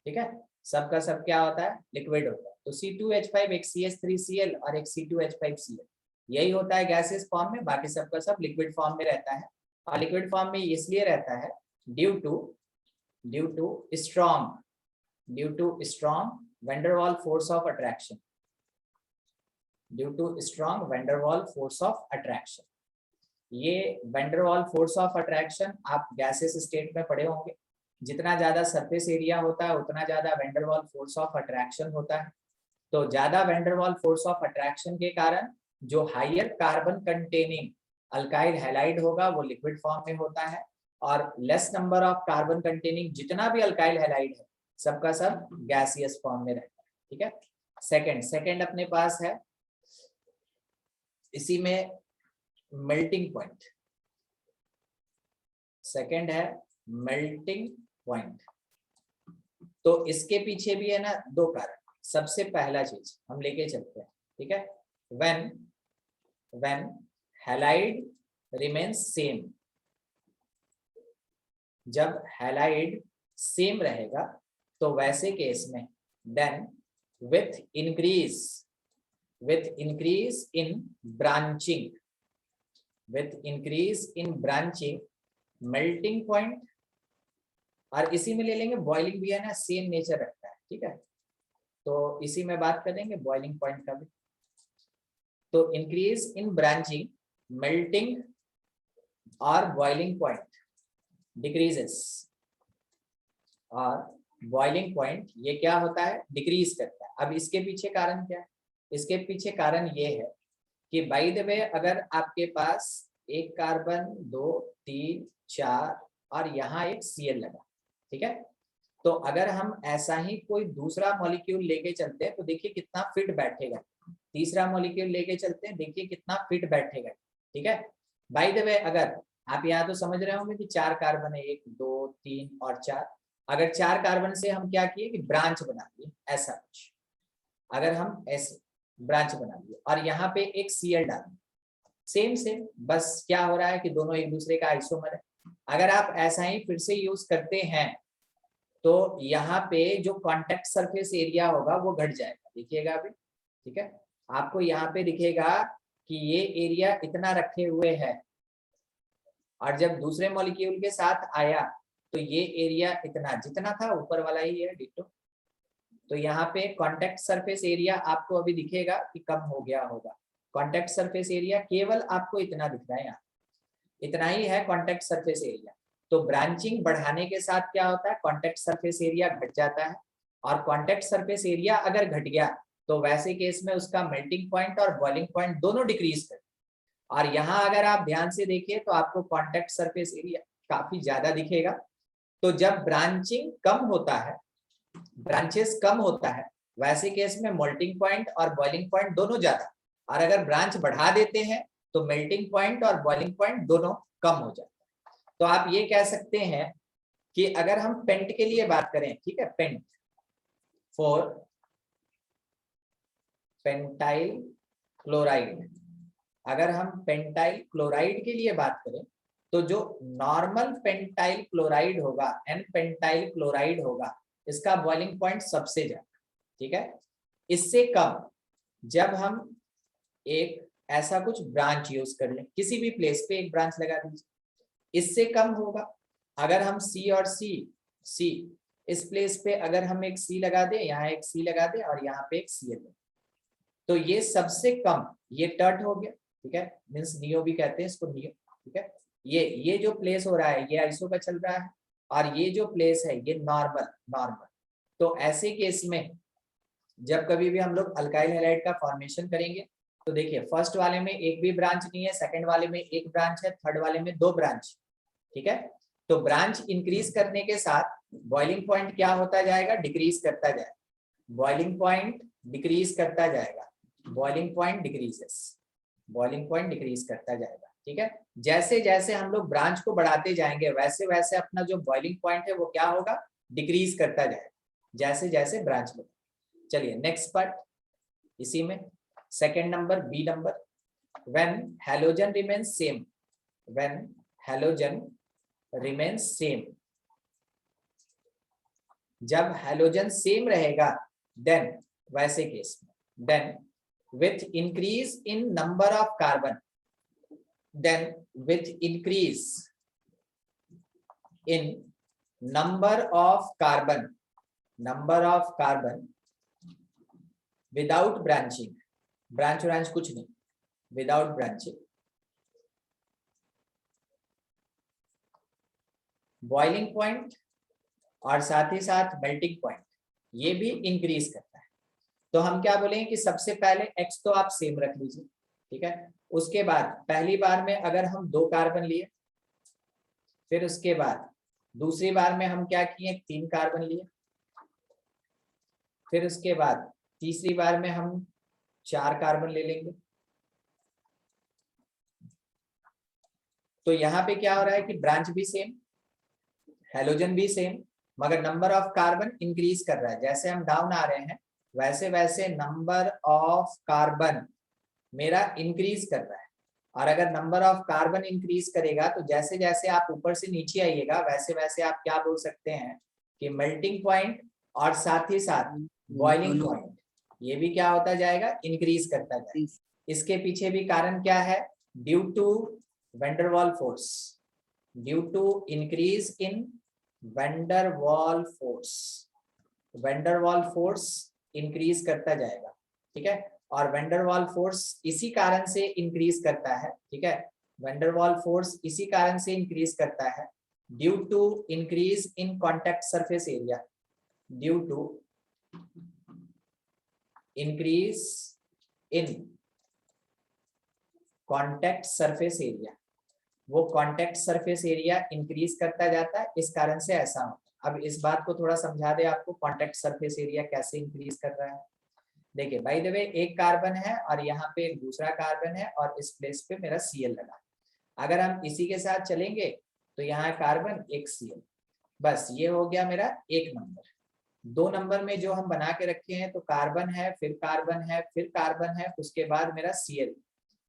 ठीक है, सबका सब क्या होता है, लिक्विड होता है। तो C2H5 एक CH3Cl और एक C2H5Cl, यही होता है गैसेस फॉर्म में, बाकी सबका सब लिक्विड फॉर्म में रहता है। और लिक्विड फॉर्म में इसलिए रहता है due to strong van der Waals force of attraction, due to strong van der Waals force of attraction. ये van der Waals force of attraction आप गैसेस स्टेट में पढ़े होंगे, जितना ज्यादा सरफेस एरिया होता है उतना ज्यादा van der Waals force of attraction होता है। तो ज्यादा van der Waals force of attraction के कारण जो higher carbon containing alkyl halide होगा वो लिक्विड फॉर्म में होता है, और less number of carbon containing जितना भी अल्काइल हैलाइड है सबका सब गैसियस फॉर्म में रहता है, ठीक है। सेकंड अपने पास है, इसी में मेल्टिंग पॉइंट, सेकंड है मेल्टिंग पॉइंट। तो इसके पीछे भी है ना 2 कारण। सबसे पहला चीज हम लेके चलते हैं, ठीक है, व्हेन हैलाइड रिमेन्स सेम, जब हैलाइड सेम रहेगा तो वैसे केस में then with increase in branching melting point, और इसी में ले लेंगे बॉइलिंग भी है ना, सेम नेचर रखता है, ठीक है, तो इसी में बात करेंगे बॉइलिंग पॉइंट का भी। तो इंक्रीज इन ब्रांचिंग मेल्टिंग और बॉइलिंग पॉइंट डिक्रीजेस, और बॉइलिंग पॉइंट ये क्या होता है, डिक्रीज करता है। अब इसके पीछे कारण क्या है? इसके पीछे कारण ये है कि बाय द वे अगर आपके पास एक कार्बन, 2, 3, 4 और यहाँ एक Cl लगा, ठीक है, तो अगर हम ऐसा ही कोई दूसरा मॉलिक्यूल लेके चलते हैं तो देखिए कितना फिट बैठेगा, तीसरा मॉलिक्यूल लेके चलते हैं देखिए कितना फिट बैठेगा, ठीक है। बाय द वे अगर आप यहाँ तो समझ रहे होंगे कि 4 कार्बन है, 1, 2, 3 और 4, अगर 4 कार्बन से हम क्या किए कि ब्रांच बना दिए, ऐसा कुछ अगर हम ऐसे ब्रांच बना दिए और यहाँ पे एक Cl डाल दिए, सेम बस क्या हो रहा है कि दोनों एक दूसरे का आइसोमर है। अगर आप ऐसा ही फिर से यूज करते हैं तो यहाँ पे जो कॉन्टेक्ट सरफेस एरिया होगा वो घट जाएगा, देखिएगा अभी, ठीक है, आपको यहाँ पे दिखेगा कि ये एरिया इतना रखे हुए है और जब दूसरे मॉलिक्यूल के साथ आया तो ये एरिया इतना, जितना था ऊपर वाला ही है डिटो। तो यहाँ पे कॉन्टेक्ट सरफेस एरिया आपको अभी दिखेगा कि कम हो गया होगा, कॉन्टेक्ट सरफेस एरिया केवल आपको इतना दिख रहा है, यहाँ इतना ही है कॉन्टेक्ट सरफेस एरिया। तो ब्रांचिंग बढ़ाने के साथ क्या होता है, कॉन्टेक्ट सरफेस एरिया घट जाता है, और कॉन्टेक्ट सरफेस एरिया अगर घट गया तो वैसे केस में उसका मेल्टिंग पॉइंट और बॉइलिंग पॉइंट दोनों डिक्रीज कर। और यहाँ अगर आप ध्यान से देखिए तो आपको कॉन्टेक्ट सरफेस एरिया काफी ज्यादा दिखेगा। तो जब ब्रांचिंग कम होता है, ब्रांचेस कम होता है, वैसे केस में मेल्टिंग पॉइंट और बॉइलिंग पॉइंट दोनों ज्यादा, और अगर ब्रांच बढ़ा देते हैं तो मेल्टिंग पॉइंट और बॉइलिंग पॉइंट दोनों कम हो जाता है। तो आप ये कह सकते हैं कि अगर हम पेंट के लिए बात करें, ठीक है, पेंट फॉर पेंटाइल क्लोराइड, अगर हम पेंटाइल क्लोराइड के लिए बात करें तो जो नॉर्मल पेंटाइल क्लोराइड होगा, एन पेंटाइल क्लोराइड होगा, इसका बॉइलिंग पॉइंट सबसे ज्यादा, ठीक है। इससे कम जब हम एक ऐसा कुछ ब्रांच यूज कर लें, किसी भी प्लेस पे एक ब्रांच लगा दीजिए, इससे कम होगा। अगर हम C और C इस प्लेस पे अगर हम एक C लगा दें, यहाँ एक C लगा दें और यहाँ पे एक Cl, तो ये सबसे कम, ये टर्ट हो गया, ठीक है, मीन्स नियो भी कहते हैं इसको, नियो, ठीक है। ये जो प्लेस हो रहा है ये आइसो का चल रहा है, और ये जो प्लेस है ये नॉर्मल। तो ऐसे केस में जब कभी भी हम लोग अल्काइल हैलाइड का फॉर्मेशन करेंगे तो देखिए फर्स्ट वाले में एक भी ब्रांच नहीं है, सेकंड वाले में एक ब्रांच है, थर्ड वाले में 2 ब्रांच, ठीक है। तो ब्रांच इंक्रीज करने के साथ बॉइलिंग पॉइंट क्या होता जाएगा, डिक्रीज करता जाएगा, बॉइलिंग पॉइंट डिक्रीज करता जाएगा, boiling point decreases, boiling point decrease करता जाएगा, ठीक है। जैसे जैसे हम लोग ब्रांच को बढ़ाते जाएंगे वैसे वैसे अपना जो बॉइलिंग पॉइंट है वो क्या होगा, डिक्रीज करता जाएगा, जैसे जैसे ब्रांच बढ़े। चलिए नेक्स्ट पार्ट, इसी में second number, B number, when halogen remains same, when halogen remains same, जब हैलोजन सेम रहेगा देन, वैसे केस में, then with increase in number of carbon, then with increase in number of carbon without branching, branch कुछ नहीं, without branching, boiling point और साथ ही साथ melting point ये भी इंक्रीज करता है। तो हम क्या बोलेंगे कि सबसे पहले x तो आप सेम रख लीजिए, ठीक है। उसके बाद पहली बार में अगर हम 2 कार्बन लिए, फिर उसके बाद दूसरी बार में हम क्या किए, 3 कार्बन लिए, फिर उसके बाद तीसरी बार में हम 4 कार्बन ले लेंगे। तो यहाँ पे क्या हो रहा है कि ब्रांच भी सेम, हैलोजन भी सेम, मगर नंबर ऑफ कार्बन इंक्रीज कर रहा है। जैसे हम डाउन आ रहे हैं वैसे वैसे नंबर ऑफ कार्बन मेरा इंक्रीज कर रहा है, और अगर नंबर ऑफ कार्बन इंक्रीज करेगा तो जैसे जैसे आप ऊपर से नीचे आइएगा वैसे वैसे आप क्या बोल सकते हैं कि मेल्टिंग पॉइंट और साथ ही साथ बॉइलिंग पॉइंट ये भी क्या होता जाएगा, इंक्रीज करता जाएगा। इसके पीछे भी कारण क्या है, due to van der Waals force, due to increase in van der Waals force, van der Waals force increase करता जाएगा, ठीक है। और वैन डर वाल फोर्स इसी कारण से इंक्रीज करता है, ठीक है, वैंडरवाल फोर्स इसी कारण से इंक्रीज करता है, due to increase in contact surface area, due to increase in contact surface area. वो कॉन्टैक्ट सरफेस एरिया इंक्रीज करता जाता है, इस कारण से ऐसा होता है। अब इस बात को थोड़ा समझा दे आपको, कॉन्टैक्ट सरफेस एरिया कैसे इंक्रीज कर रहा है। देखिए बाय द वे, एक कार्बन है और यहाँ पे एक दूसरा कार्बन है और इस प्लेस पे मेरा Cl लगा। अगर हम इसी के साथ चलेंगे तो यहाँ कार्बन एक Cl, बस ये हो गया मेरा 1 नंबर। 2 नंबर में जो हम बना के रखे हैं तो कार्बन है, फिर कार्बन है, फिर कार्बन है, उसके बाद मेरा Cl।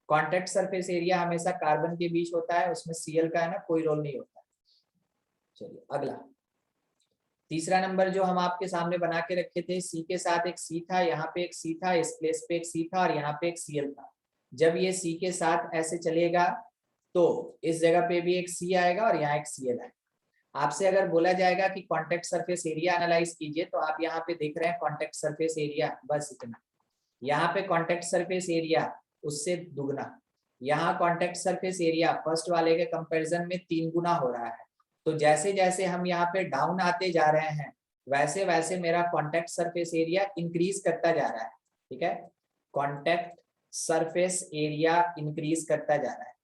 कॉन्टैक्ट सरफेस एरिया हमेशा कार्बन के बीच होता है, उसमें Cl का है ना कोई रोल नहीं होता। चलिए अगला, तीसरा नंबर जो हम आपके सामने बना के रखे थे, C के साथ एक C था, यहाँ पे एक C था, इस प्लेस पे एक C था और यहाँ पे एक Cl था। जब ये C के साथ ऐसे चलेगा तो इस जगह पे भी एक C आएगा और यहाँ एक Cl आएगा। आपसे अगर बोला जाएगा कि कॉन्टैक्ट सरफेस एरिया एनालाइज कीजिए, तो आप यहाँ पे देख रहे हैं कॉन्टैक्ट सरफेस एरिया बस इतना, यहाँ पे कॉन्टैक्ट सरफेस एरिया उससे दुगना, यहाँ कॉन्टैक्ट सरफेस एरिया फर्स्ट वाले के कंपैरिजन में 3 गुना हो रहा है। तो जैसे जैसे हम यहाँ पे डाउन आते जा रहे हैं वैसे वैसे मेरा कॉन्टैक्ट सरफेस एरिया इंक्रीज करता जा रहा है। ठीक है, कॉन्टैक्ट सरफेस एरिया इंक्रीज करता जा रहा है।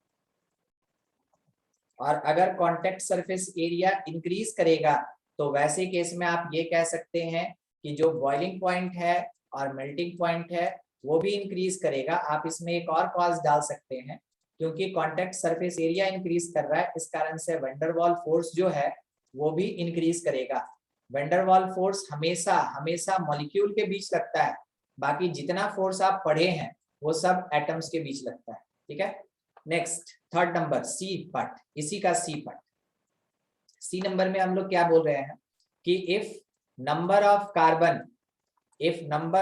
और अगर कॉन्टैक्ट सरफेस एरिया इंक्रीज करेगा तो वैसे केस में आप ये कह सकते हैं कि जो बॉइलिंग पॉइंट है और मेल्टिंग पॉइंट है वो भी इंक्रीज करेगा। आप इसमें एक और कॉज डाल सकते हैं, क्योंकि कॉन्टैक्ट सरफेस एरिया इंक्रीज कर रहा है, इस कारण से वैंडरवाल फोर्स जो है वो भी इंक्रीज करेगा। वैंडरवाल फोर्स हमेशा हमेशा मॉलिक्यूल के बीच लगता है, बाकी जितना फोर्स आप पढ़े हैं वो सब एटम्स के बीच लगता है। ठीक है, next third number C part, इसी का सी पार्ट। सी नंबर में हम लोग क्या बोल रहे हैं कि if number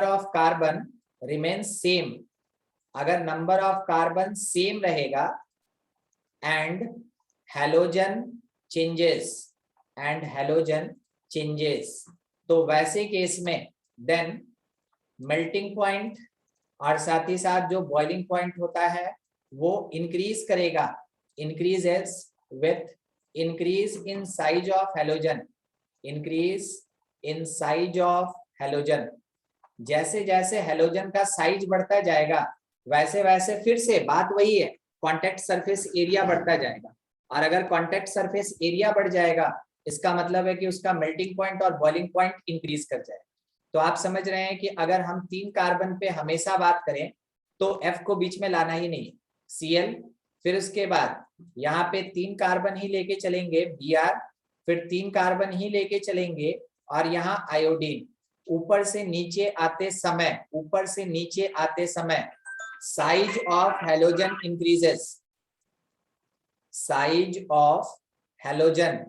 of carbon remains same, अगर नंबर ऑफ कार्बन सेम रहेगा एंड हैलोजन चेंजेस, तो वैसे केस में देन मेल्टिंग पॉइंट और साथ ही साथ जो बॉइलिंग पॉइंट होता है वो इंक्रीज करेगा, increases with increase in size of halogen, increase in size of halogen. जैसे जैसे हैलोजन का साइज बढ़ता जाएगा वैसे वैसे फिर से बात वही है, कॉन्टैक्ट सरफेस एरिया बढ़ता जाएगा। और अगर कॉन्टैक्ट सरफेस एरिया बढ़ जाएगा इसका मतलब है कि उसका मेल्टिंग पॉइंट और बॉइलिंग पॉइंट इंक्रीज कर जाएगा। तो आप समझ रहे हैं कि अगर हम 3 कार्बन पे हमेशा बात करें तो F को बीच में लाना ही नहीं, Cl, फिर उसके बाद यहाँ पे 3 कार्बन ही लेके चलेंगे Br, फिर 3 कार्बन ही लेके चलेंगे और यहाँ आयोडीन। ऊपर से नीचे आते समय size of halogen increases, size of halogen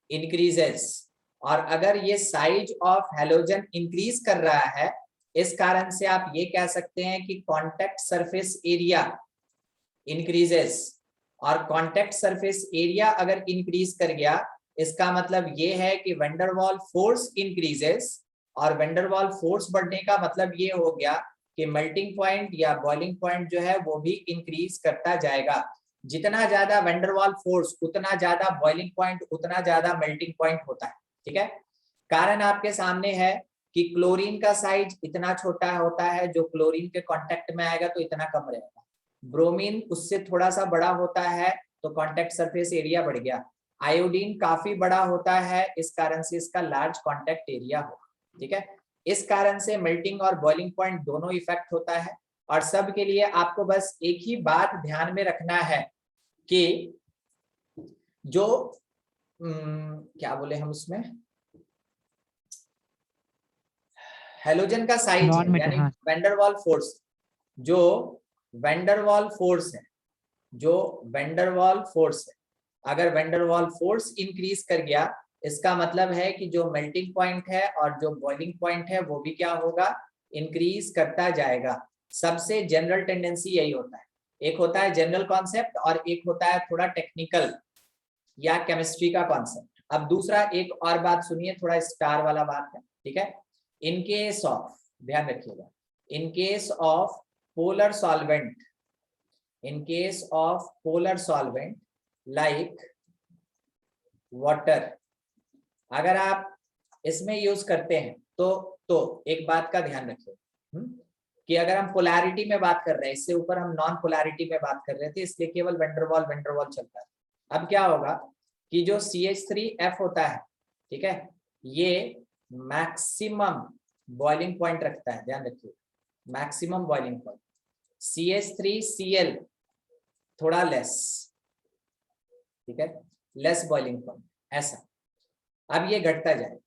increases. और अगर ये साइज ऑफ हैलोजन इंक्रीज कर रहा है इस कारण से आप ये कह सकते हैं कि कॉन्टैक्ट सरफेस एरिया इंक्रीजेस। और कॉन्टैक्ट सरफेस एरिया अगर इंक्रीज कर गया इसका मतलब ये है कि वैंडरवाल फोर्स इंक्रीजेस, और वैंडरवाल फोर्स बढ़ने का मतलब ये हो गया कि मेल्टिंग पॉइंट या बॉइलिंग पॉइंट जो है वो भी इंक्रीज करता जाएगा। जितना ज्यादा वैंडरवाल फोर्स उतना ज्यादा बॉइलिंग पॉइंट उतना ज्यादा मेल्टिंग पॉइंट होता है। ठीक है, कारण आपके सामने है कि क्लोरीन का साइज इतना छोटा होता है, जो क्लोरीन के कांटेक्ट में आएगा तो इतना कम रहेगा। ब्रोमीन उससे थोड़ा सा बड़ा होता है तो कांटेक्ट सरफेस एरिया बढ़ गया। आयोडीन काफी बड़ा होता है, इस कारण से इसका लार्ज कांटेक्ट एरिया होगा। ठीक है, इस कारण से मेल्टिंग और बॉइलिंग पॉइंट दोनों इफेक्ट होता है। और सब के लिए आपको बस एक ही बात ध्यान में रखना है कि जो क्या बोले हम उसमें, हैलोजन का साइज है यानी वैंडरवाल फोर्स, जो वैंडरवाल फोर्स है, अगर वैंडरवाल फोर्स इंक्रीज कर गया इसका मतलब है कि जो मेल्टिंग पॉइंट है और जो बॉइलिंग पॉइंट है वो भी क्या होगा, इंक्रीज करता जाएगा। सबसे जनरल टेंडेंसी यही होता है, एक होता है जनरल कॉन्सेप्ट और एक होता है थोड़ा टेक्निकल या केमिस्ट्री का कॉन्सेप्ट। अब दूसरा एक और बात सुनिए, थोड़ा स्टार वाला बात है। ठीक है, इन केस ऑफ, ध्यान रखिएगा, in case of polar solvent, in case of polar solvent like water, अगर आप इसमें यूज करते हैं तो एक बात का ध्यान रखिए कि अगर हम पोलैरिटी में बात कर रहे हैं, इससे ऊपर हम नॉन पोलैरिटी में बात कर रहे थे, इसलिए केवल वेंडरवॉल चलता है। अब क्या होगा कि जो CH3F होता है, ठीक है, ये मैक्सिमम बॉइलिंग पॉइंट रखता है, ध्यान रखिए, मैक्सिमम बॉइलिंग पॉइंट। CH3Cl थोड़ा लेस, ठीक है, लेस बॉइलिंग पॉइंट, ऐसा। अब ये घटता जाए,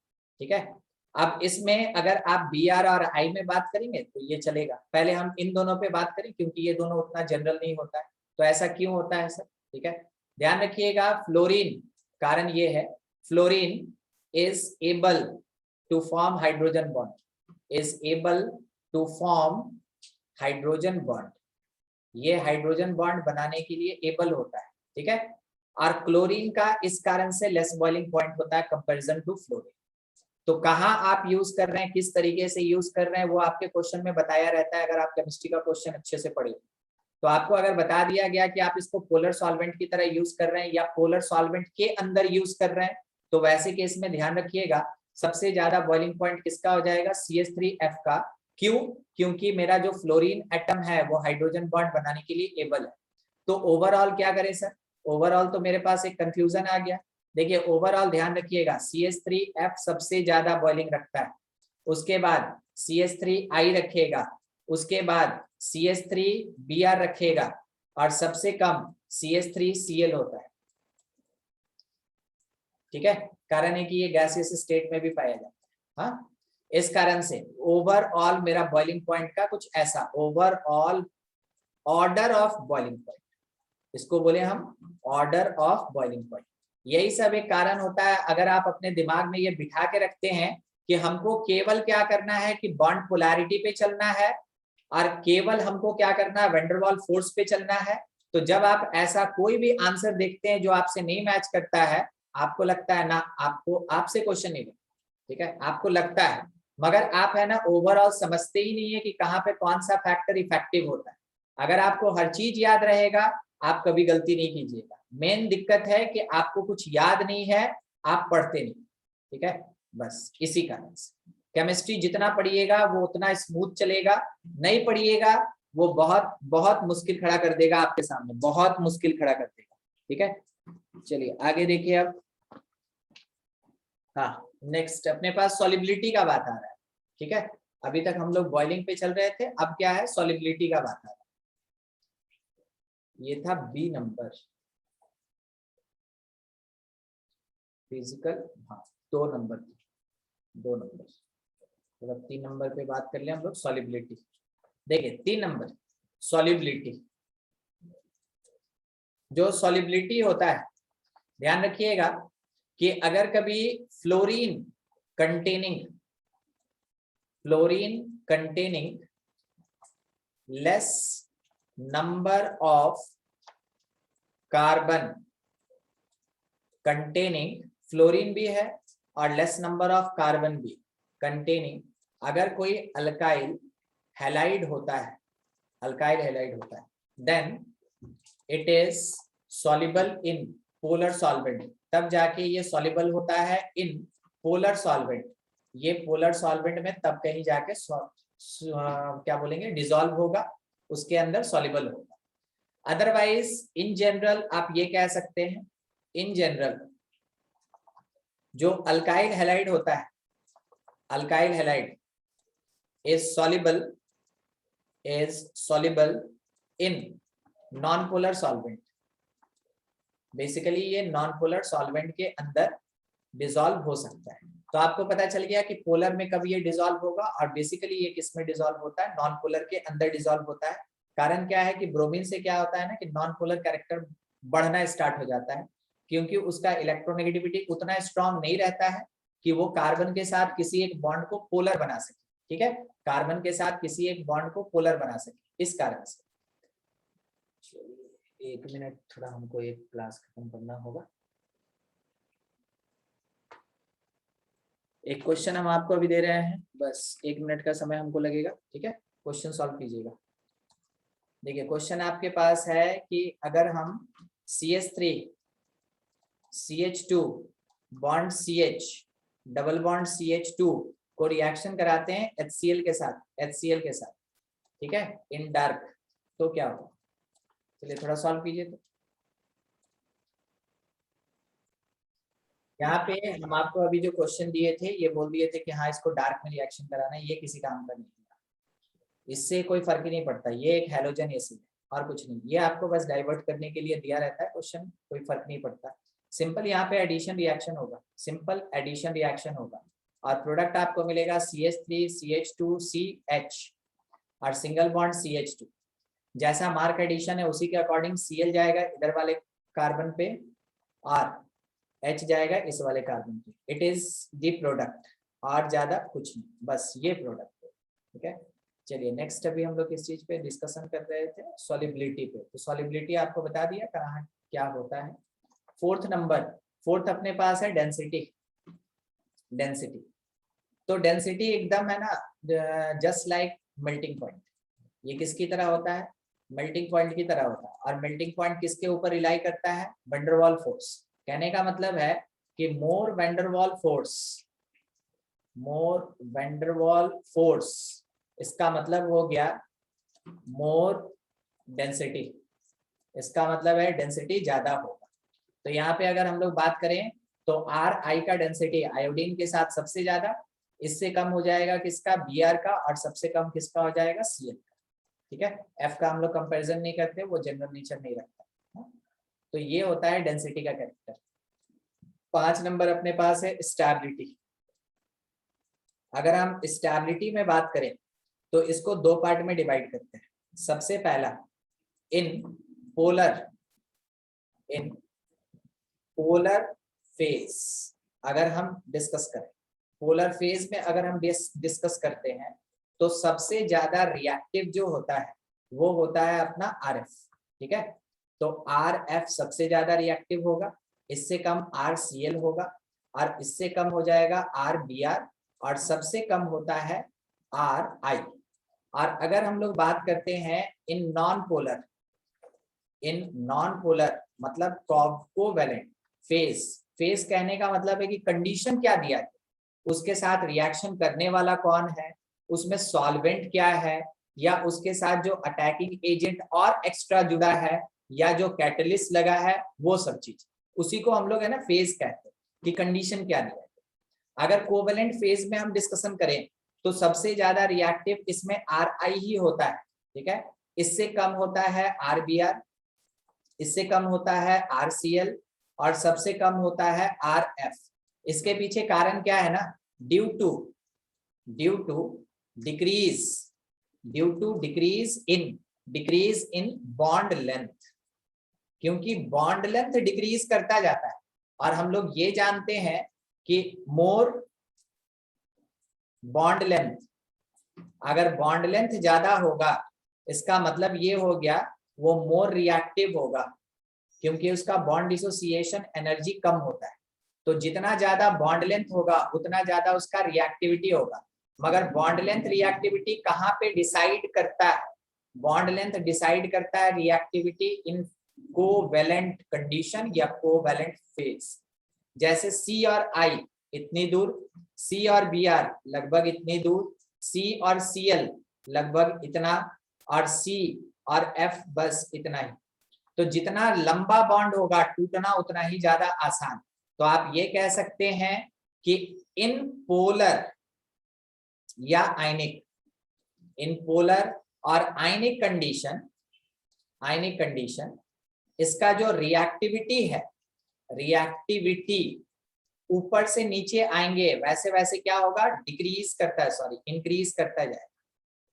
ठीक है। अब इसमें अगर आप Br और I में बात करेंगे तो ये चलेगा। पहले हम इन दोनों पे बात करें क्योंकि ये दोनों उतना जनरल नहीं होता है। तो ऐसा क्यों होता है सर, ठीक है, ध्यान रखिएगा। फ्लोरीन, कारण ये है, fluorine is able to form hydrogen bond, is able to form hydrogen bond, ये हाइड्रोजन बॉन्ड बनाने के लिए एबल होता है, ठीक है। और क्लोरीन का इस कारण से लेस बॉइलिंग पॉइंट होता है कंपैरिजन टू फ्लोरीन। तो कहाँ आप यूज कर रहे हैं, किस तरीके से यूज कर रहे हैं, वो आपके क्वेश्चन में बताया रहता है। अगर आप केमिस्ट्री का क्वेश्चन अच्छे से पढ़े तो आपको अगर बता दिया गया कि आप इसको पोलर सॉल्वेंट की तरह यूज कर रहे हैं या पोलर सॉल्वेंट के अंदर यूज कर रहे हैं, तो वैसे केस में ध्यान रखिएगा सबसे ज्यादा बॉइलिंग पॉइंट किसका हो जाएगा, CH3F का। क्यों? क्योंकि मेरा जो फ्लोरीन एटम है वो हाइड्रोजन बॉन्ड बनाने के लिए एबल है। तो ओवरऑल क्या करें सर, ओवरऑल तो मेरे पास एक कंफ्यूजन आ गया। देखिए ओवरऑल ध्यान रखिएगा, CH3F सबसे ज्यादा बॉइलिंग रखता है, उसके बाद CH3I रखेगा, उसके बाद CH3Br रखेगा, और सबसे कम CH3Cl होता है, ठीक है। कारण है कि ये गैसियस स्टेट में भी पाया जाता है। हाँ, इस कारण से ओवरऑल मेरा बॉइलिंग पॉइंट का कुछ ऐसा, overall order of boiling point, इसको बोले हम ऑर्डर ऑफ बॉइलिंग पॉइंट। यही सब एक कारण होता है। अगर आप अपने दिमाग में ये बिठा के रखते हैं कि हमको केवल क्या करना है कि बॉन्ड पोलैरिटी पे चलना है और केवल हमको क्या करना है, वेंडरवॉल फोर्स पे चलना है, तो जब आप ऐसा कोई भी आंसर देखते हैं जो आपसे नहीं मैच करता है, आपको लगता है ना, आपको आपसे क्वेश्चन नहीं, ठीक है, आपको लगता है, मगर आप है ना ओवरऑल समझते ही नहीं है कि कहाँ पे कौन सा फैक्टर इफेक्टिव होता है। अगर आपको हर चीज याद रहेगा, आप कभी गलती नहीं कीजिएगा। मेन दिक्कत है कि आपको कुछ याद नहीं है, आप पढ़ते नहीं, ठीक है, बस इसी कारण से। केमिस्ट्री जितना पढ़िएगा वो उतना स्मूथ चलेगा, नहीं पढ़िएगा वो बहुत बहुत मुश्किल खड़ा कर देगा आपके सामने, बहुत मुश्किल खड़ा कर देगा, ठीक है। चलिए आगे देखिए अब। हाँ, नेक्स्ट अपने पास सॉलिबिलिटी का बात आ रहा है, ठीक है। अभी तक हम लोग बॉइलिंग पे चल रहे थे, अब क्या है, सॉलिबिलिटी का बात आ रहा है। ये था B नंबर, फिजिकल, हाँ 2 नंबर, मतलब 3 नंबर पे बात कर ले हम लोग सॉलिबिलिटी। देखिए 3 नंबर सॉलिबिलिटी, जो सॉलिबिलिटी होता है, ध्यान रखिएगा कि अगर कभी fluorine containing less number of carbon containing, fluorine भी है और लेस नंबर ऑफ कार्बन भी कंटेनिंग, अगर कोई अल्काइल हैलाइड होता है, then it is soluble in polar solvent, तब जाके ये सॉल्युबल होता है इन पोलर सॉल्वेंट। ये पोलर सॉल्वेंट में तब कहीं जाके क्या बोलेंगे, डिसॉल्व होगा, उसके अंदर सॉल्युबल होगा। अदरवाइज इन जनरल आप ये कह सकते हैं, इन जनरल जो अल्काइल हैलाइड होता है, alkyl halide is soluble in non polar solvent. Basically ये नॉन पोलर सॉल्वेंट के अंदर डिसॉल्व हो सकता है। तो आपको पता चल गया कि पोलर में कब ये डिसॉल्व होगा, और बेसिकली ये किस में डिसॉल्व होता है, नॉन पोलर के अंदर डिसॉल्व होता है। कारण क्या है कि ब्रोमीन से क्या होता है ना कि नॉन पोलर कैरेक्टर बढ़ना स्टार्ट हो जाता है, क्योंकि उसका इलेक्ट्रोनेगेटिविटी उतना स्ट्रांग नहीं रहता है कि वो कार्बन के साथ किसी एक बॉन्ड को पोलर बना सके, ठीक है, कार्बन के साथ किसी एक बॉन्ड को पोलर बना सके, इस कारण से। 1 मिनट, थोड़ा हमको एक क्लास खत्म करना होगा। एक क्वेश्चन हम आपको अभी दे रहे हैं, बस 1 मिनट का समय हमको लगेगा, ठीक है, क्वेश्चन सॉल्व कीजिएगा। देखिए क्वेश्चन आपके पास है कि अगर हम CH3 CH2 bond CH double bond CH2 को रिएक्शन कराते हैं HCl के साथ, ठीक है, इन डार्क, तो क्या होगा? चलिए थोड़ा सॉल्व कीजिए। तो यहाँ पे हम आपको अभी जो क्वेश्चन दिए थे ये बोल दिए थे कि हाँ इसको डार्क में रिएक्शन कराना है, ये किसी काम का नहीं है, इससे कोई फर्क ही नहीं पड़ता, ये एक हैलोजन एसिड है और कुछ नहीं, ये आपको बस डाइवर्ट करने के लिए दिया रहता है क्वेश्चन, कोई फर्क नहीं पड़ता। सिंपल यहाँ पे एडिशन रिएक्शन होगा, सिंपल एडिशन रिएक्शन होगा और प्रोडक्ट आपको मिलेगा CH3 CH2 CH और सिंगल बॉन्ड CH2। जैसा मार्क एडिशन है उसी के अकॉर्डिंग Cl जाएगा इधर वाले कार्बन पे और H जाएगा इस वाले कार्बन पे। इट इज द प्रोडक्ट और ज्यादा कुछ नहीं, बस ये प्रोडक्ट है, ठीक है। चलिए नेक्स्ट अभी हम लोग किस चीज पे डिस्कशन कर रहे थे, सॉल्युबिलिटी पे। तो सॉल्युबिलिटी आपको बता दिया कहाँ क्या होता है। फोर्थ अपने पास है डेंसिटी। तो डेंसिटी एकदम है ना जस्ट लाइक मेल्टिंग पॉइंट, ये किसकी तरह होता है? मेल्टिंग पॉइंट की तरह होता है। और मेल्टिंग पॉइंट किसके ऊपर रिलाई करता है? Van der Waals force. कहने का मतलब है कि मोर वैन डर वाल फोर्स, इसका मतलब हो गया मोर डेंसिटी, इसका मतलब है डेंसिटी ज्यादा होगा। तो यहाँ पे अगर हम लोग बात करें तो Ri का डेंसिटी आयोडीन के साथ सबसे ज्यादा, इससे कम हो जाएगा किसका? Br का, और सबसे कम किसका हो जाएगा? Cl का, ठीक है। F का हम लोग कंपैरिजन नहीं करते, वो जनरल नेचर नहीं रखता। तो ये होता है डेंसिटी का कैरेक्टर। 5 नंबर अपने पास है स्टेबिलिटी। अगर हम स्टेबिलिटी में बात करें तो इसको दो पार्ट में डिवाइड करते हैं। सबसे पहला इन पोलर फेज अगर हम डिस्कस करें, पोलर फेज में अगर हम डिस्कस करते हैं तो सबसे ज्यादा रिएक्टिव जो होता है वो होता है अपना RF, ठीक है। तो RF सबसे ज्यादा रिएक्टिव होगा, इससे कम RCl होगा और इससे कम हो जाएगा RBr और सबसे कम होता है RI। और अगर हम लोग बात करते हैं इन नॉन पोलर मतलब कोवैलेंट फेज कहने का मतलब है कि कंडीशन क्या दिया है, उसके साथ रिएक्शन करने वाला कौन है, उसमें सॉल्वेंट क्या है, या उसके साथ जो अटैकिंग एजेंट और एक्स्ट्रा जुड़ा है, या जो कैटलिस्ट लगा है, वो सब चीज, उसी को हम लोग है ना फेज कहते हैं कि कंडीशन क्या दिया है। अगर कोवैलेंट फेज में हम डिस्कशन करें तो सबसे ज्यादा रिएक्टिव इसमें RI ही होता है, ठीक है। इससे कम होता है RBr, इससे कम होता है RCl और सबसे कम होता है RF। इसके पीछे कारण क्या है ना? Due to decrease in bond length, क्योंकि बॉन्ड लेंथ डिक्रीज करता जाता है और हम लोग ये जानते हैं कि मोर बॉन्ड लेंथ, अगर बॉन्ड लेंथ ज्यादा होगा इसका मतलब ये हो गया वो मोर रिएक्टिव होगा, क्योंकि उसका बॉन्ड डिसोसिएशन एनर्जी कम होता है। तो जितना ज्यादा बॉन्ड लेंथ होगा उतना ज्यादा उसका रिएक्टिविटी होगा। मगर बॉन्ड लेंथ रिएक्टिविटी कहाँ पे डिसाइड करता है? बॉन्ड लेंथ डिसाइड करता है रिएक्टिविटी इन कोवैलेंट कंडीशन या कोवैलेंट फेज। जैसे C और I इतनी दूर, C और Br लगभग इतनी दूर, C और Cl लगभग इतना, और C और F बस इतना ही। तो जितना लंबा बॉन्ड होगा टूटना उतना ही ज्यादा आसान। तो आप ये कह सकते हैं कि इन पोलर या आयनिक, इन पोलर और आयनिक कंडीशन इसका जो रिएक्टिविटी है, रिएक्टिविटी ऊपर से नीचे आएंगे वैसे वैसे क्या होगा? इंक्रीज करता जाएगा,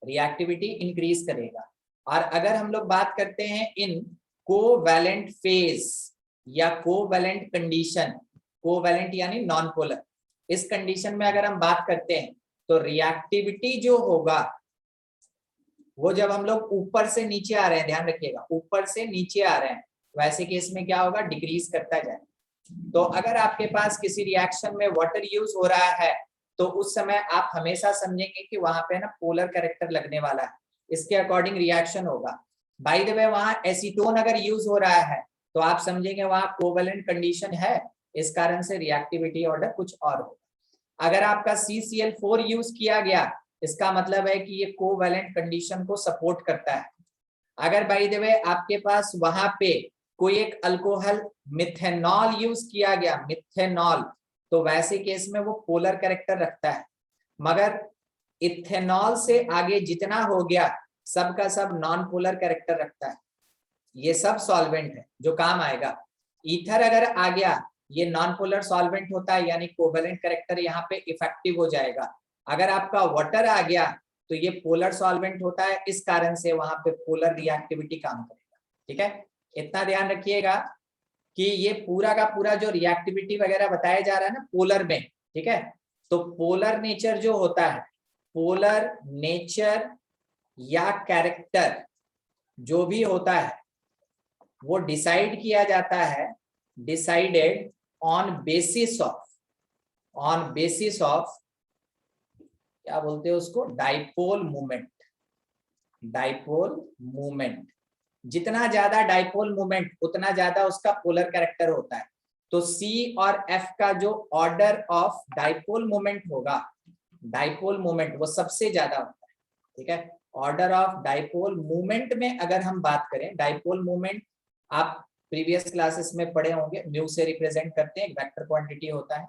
रिएक्टिविटी इंक्रीज करेगा। और अगर हम लोग बात करते हैं इन कोवैलेंट फेज या कोवैलेंट कंडीशन, कोवैलेंट यानी नॉन पोलर, इस कंडीशन में अगर हम बात करते हैं तो रिएक्टिविटी जो होगा वो जब हम लोग ऊपर से नीचे आ रहे हैं, ध्यान रखिएगा ऊपर से नीचे आ रहे हैं, वैसे केस में क्या होगा? डिक्रीज करता जाएगा। तो अगर आपके पास किसी रिएक्शन में वाटर यूज हो रहा है तो उस समय आप हमेशा समझेंगे कि वहां पे ना पोलर कैरेक्टर लगने वाला है, इसके अकॉर्डिंग रिएक्शन होगा। बाय द वे वहां एसीटोन अगर यूज हो रहा है तो आप समझेंगे वहां कोवेलेंट कंडीशन है, इस कारण से रिएक्टिविटी ऑर्डर कुछ और होगा। अगर आपका CCl4 यूज किया गया, इसका मतलब है कि ये कोवेलेंट कंडीशन को सपोर्ट करता है। अगर बाय द वे आपके पास वहां पे कोई एक अल्कोहल मिथेनॉल यूज किया गया, मिथेनॉल, तो वैसे केस में वो पोलर कैरेक्टर रखता है। मगर इथेनॉल से आगे जितना हो गया सबका सब नॉन पोलर कैरेक्टर रखता है। ये सब सॉल्वेंट है जो काम आएगा। ईथर अगर आ गया, ये नॉन पोलर सॉल्वेंट होता है, यानी कोवेलेंट कैरेक्टर यहाँ पे इफेक्टिव हो जाएगा। अगर आपका वाटर आ गया तो ये पोलर सॉल्वेंट होता है, इस कारण से वहां पे पोलर रिएक्टिविटी काम करेगा। ठीक है, इतना ध्यान रखिएगा कि ये पूरा का पूरा जो रिएक्टिविटी वगैरह बताया जा रहा है ना पोलर में, ठीक है, तो पोलर नेचर जो होता है, पोलर नेचर या कैरेक्टर जो भी होता है वो डिसाइड किया जाता है, डिसाइडेड ऑन बेसिस ऑफ क्या बोलते हैं उसको, डाइपोल मूवमेंट। डाइपोल मूवमेंट, जितना ज्यादा डाइपोल मूवमेंट उतना ज्यादा उसका पोलर कैरेक्टर होता है। तो C और F का जो ऑर्डर ऑफ डाइपोल मूवमेंट होगा, डाइपोल मूवमेंट वो सबसे ज्यादा होता है। ठीक है, ऑर्डर ऑफ डाइपोल मूवमेंट में अगर हम बात करें, डाइपोल मूवमेंट आप प्रीवियस क्लासेस में पढ़े होंगे, म्यू से रिप्रेजेंट करते हैं, वेक्टर क्वांटिटी होता है।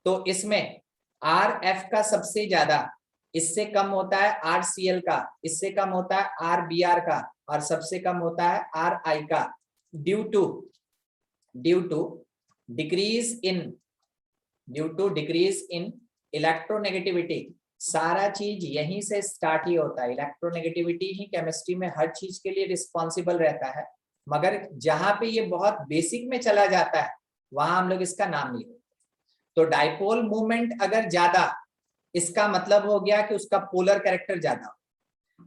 तो इसमें RF का सबसे ज्यादा, इससे कम होता है RCl का, इससे कम होता है RBr का, और सबसे कम होता है RI का, due to decrease in electronegativity. सारा चीज यहीं से स्टार्ट ही होता है। इलेक्ट्रोनेगेटिविटी ही केमिस्ट्री में हर चीज के लिए रिस्पॉन्सिबल रहता है, मगर जहां पे ये बहुत बेसिक में चला जाता है वहां हम लोग इसका नाम नहीं लेते। तो डाइपोल मूवमेंट अगर ज्यादा, इसका मतलब हो गया कि उसका पोलर कैरेक्टर ज्यादा,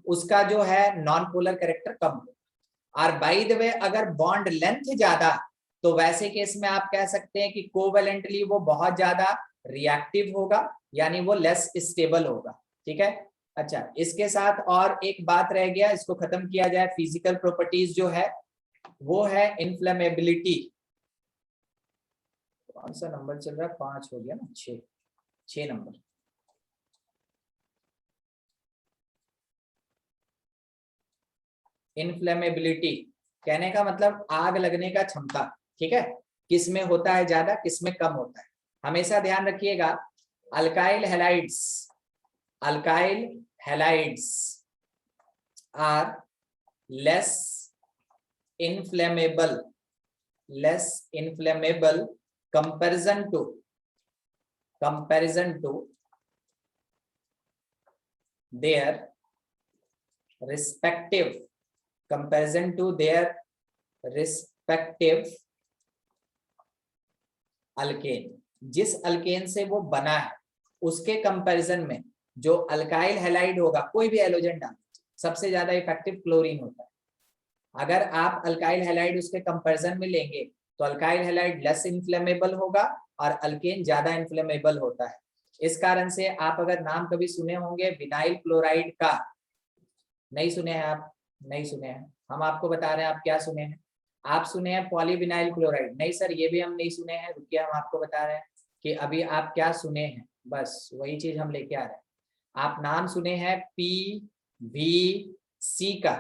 उसका जो है नॉन पोलर कैरेक्टर कम हो। और बाय द वे अगर बॉन्ड लेंथ ज्यादा, तो वैसे केस में आप कह सकते हैं कि कोवेलेंटली वो बहुत ज्यादा रिएक्टिव होगा, यानी वो लेस स्टेबल होगा। ठीक है, अच्छा इसके साथ और एक बात रह गया, इसको खत्म किया जाए। फिजिकल प्रॉपर्टीज जो है वो है इन्फ्लेमेबिलिटी। कौन सा नंबर चल रहा है, 5 हो गया ना, 6 नंबर। इन्फ्लेमेबिलिटी कहने का मतलब आग लगने का क्षमता। ठीक है, किस में होता है ज्यादा, किस में कम होता है। हमेशा ध्यान रखिएगा, alkyl halides are less inflammable comparison to their respective alkane. जिस अल्केन से वो बना है उसके कंपैरिजन में जो अल्काइल हैलाइड होगा, कोई भी हैलोजन डाल, सबसे ज्यादा इफेक्टिव क्लोरीन होता है। अगर आप अल्काइल हैलाइड उसके कंपैरिजन में लेंगे तो अल्काइल हैलाइड लेस इन्फ्लेमेबल होगा और अल्केन ज्यादा इन्फ्लेमेबल होता है। इस कारण से आप अगर नाम कभी सुने होंगे विनाइल क्लोराइड का, नहीं सुने हैं आप, नहीं सुने हैं, हम आपको बता रहे हैं आप क्या सुने हैं। आप सुने हैं पॉलीविनाइल क्लोराइड, नहीं सर ये भी हम नहीं सुने हैं, रुकिए हम आपको बता रहे हैं कि अभी आप क्या सुने हैं, बस वही चीज हम लेके आ रहे हैं। आप नाम सुने हैं PVC का,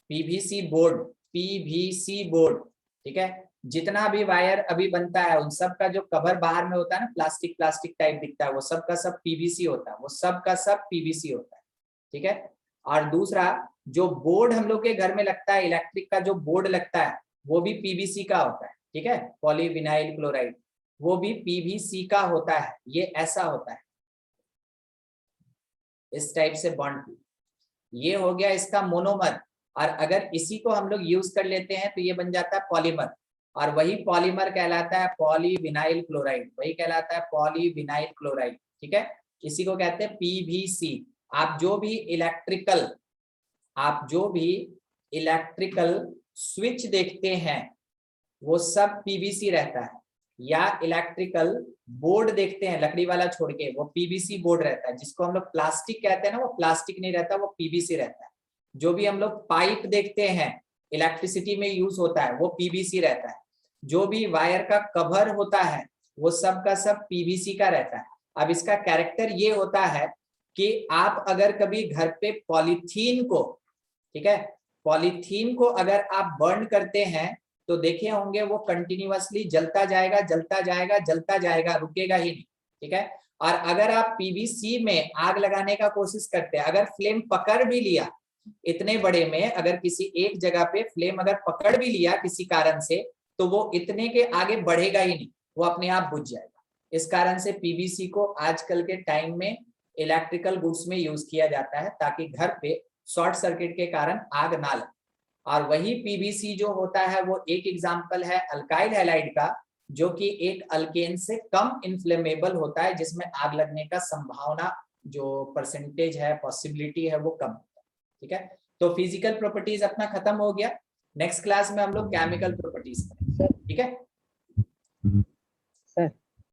PVC बोर्ड। ठीक है, जितना भी वायर अभी बनता है उन सब का जो कवर बाहर में होता है ना, प्लास्टिक टाइप दिखता है, वो सब का सब PVC होता है, वो सब का सब PVC होता है। ठीक है, और दूसरा जो बोर्ड हम लोग के घर में लगता है, इलेक्ट्रिक का जो बोर्ड लगता है वो भी PVC का होता है। ठीक है, पॉलीविनाइल क्लोराइड वो भी PVC का होता है। ये ऐसा होता है, इस टाइप से बॉन्ड। ये हो गया इसका मोनोमर, और अगर इसी को हम लोग यूज कर लेते हैं तो ये बन जाता है पॉलीमर, और वही पॉलीमर कहलाता है पॉलीविनाइल क्लोराइड, वही कहलाता है पॉलीविनाइल क्लोराइड। ठीक है, इसी को कहते हैं PVC। आप जो भी इलेक्ट्रिकल स्विच देखते हैं वो सब PVC रहता है, या इलेक्ट्रिकल बोर्ड देखते हैं लकड़ी वाला छोड़ के, वो PVC बोर्ड रहता है। जिसको हम लोग प्लास्टिक कहते हैं ना, वो प्लास्टिक नहीं रहता, वो PVC रहता है। जो भी हम लोग पाइप देखते हैं इलेक्ट्रिसिटी में यूज होता है वो पीवीसी रहता है, जो भी वायर का कवर होता है वो सब का सब पीवीसी का रहता है। अब इसका कैरेक्टर ये होता है कि आप अगर कभी घर पे पॉलीथीन को, ठीक है, पॉलीथीन को अगर आप बर्न करते हैं तो देखे होंगे वो कंटिन्यूअसली जलता जाएगा जलता जाएगा जलता जाएगा, रुकेगा ही नहीं, ठीक है। और अगर आप पीवीसी में आग लगाने का कोशिश करते हैं, अगर फ्लेम पकड़ भी लिया इतने बड़े में, अगर किसी एक जगह पे फ्लेम अगर पकड़ भी लिया किसी कारण से, तो वो इतने के आगे बढ़ेगा ही नहीं, वो अपने आप बुझ जाएगा। इस कारण से पीवीसी को आजकल के टाइम में इलेक्ट्रिकल गुड्स में यूज किया जाता है ताकि घर पे शॉर्ट सर्किट के कारण आग ना लगे। और वही पीवीसी जो होता है वो एक एग्जांपल है अल्काइल हैलाइड का, जो कि एक अल्केन से कम इन्फ्लेमेबल होता है, जिसमें आग लगने का संभावना जो परसेंटेज है, पॉसिबिलिटी है, वो कम होता है, ठीक है। तो फिजिकल प्रॉपर्टीज अपना खत्म हो गया। नेक्स्ट क्लास में हम लोग केमिकल प्रॉपर्टीज करेंगे, ठीक है।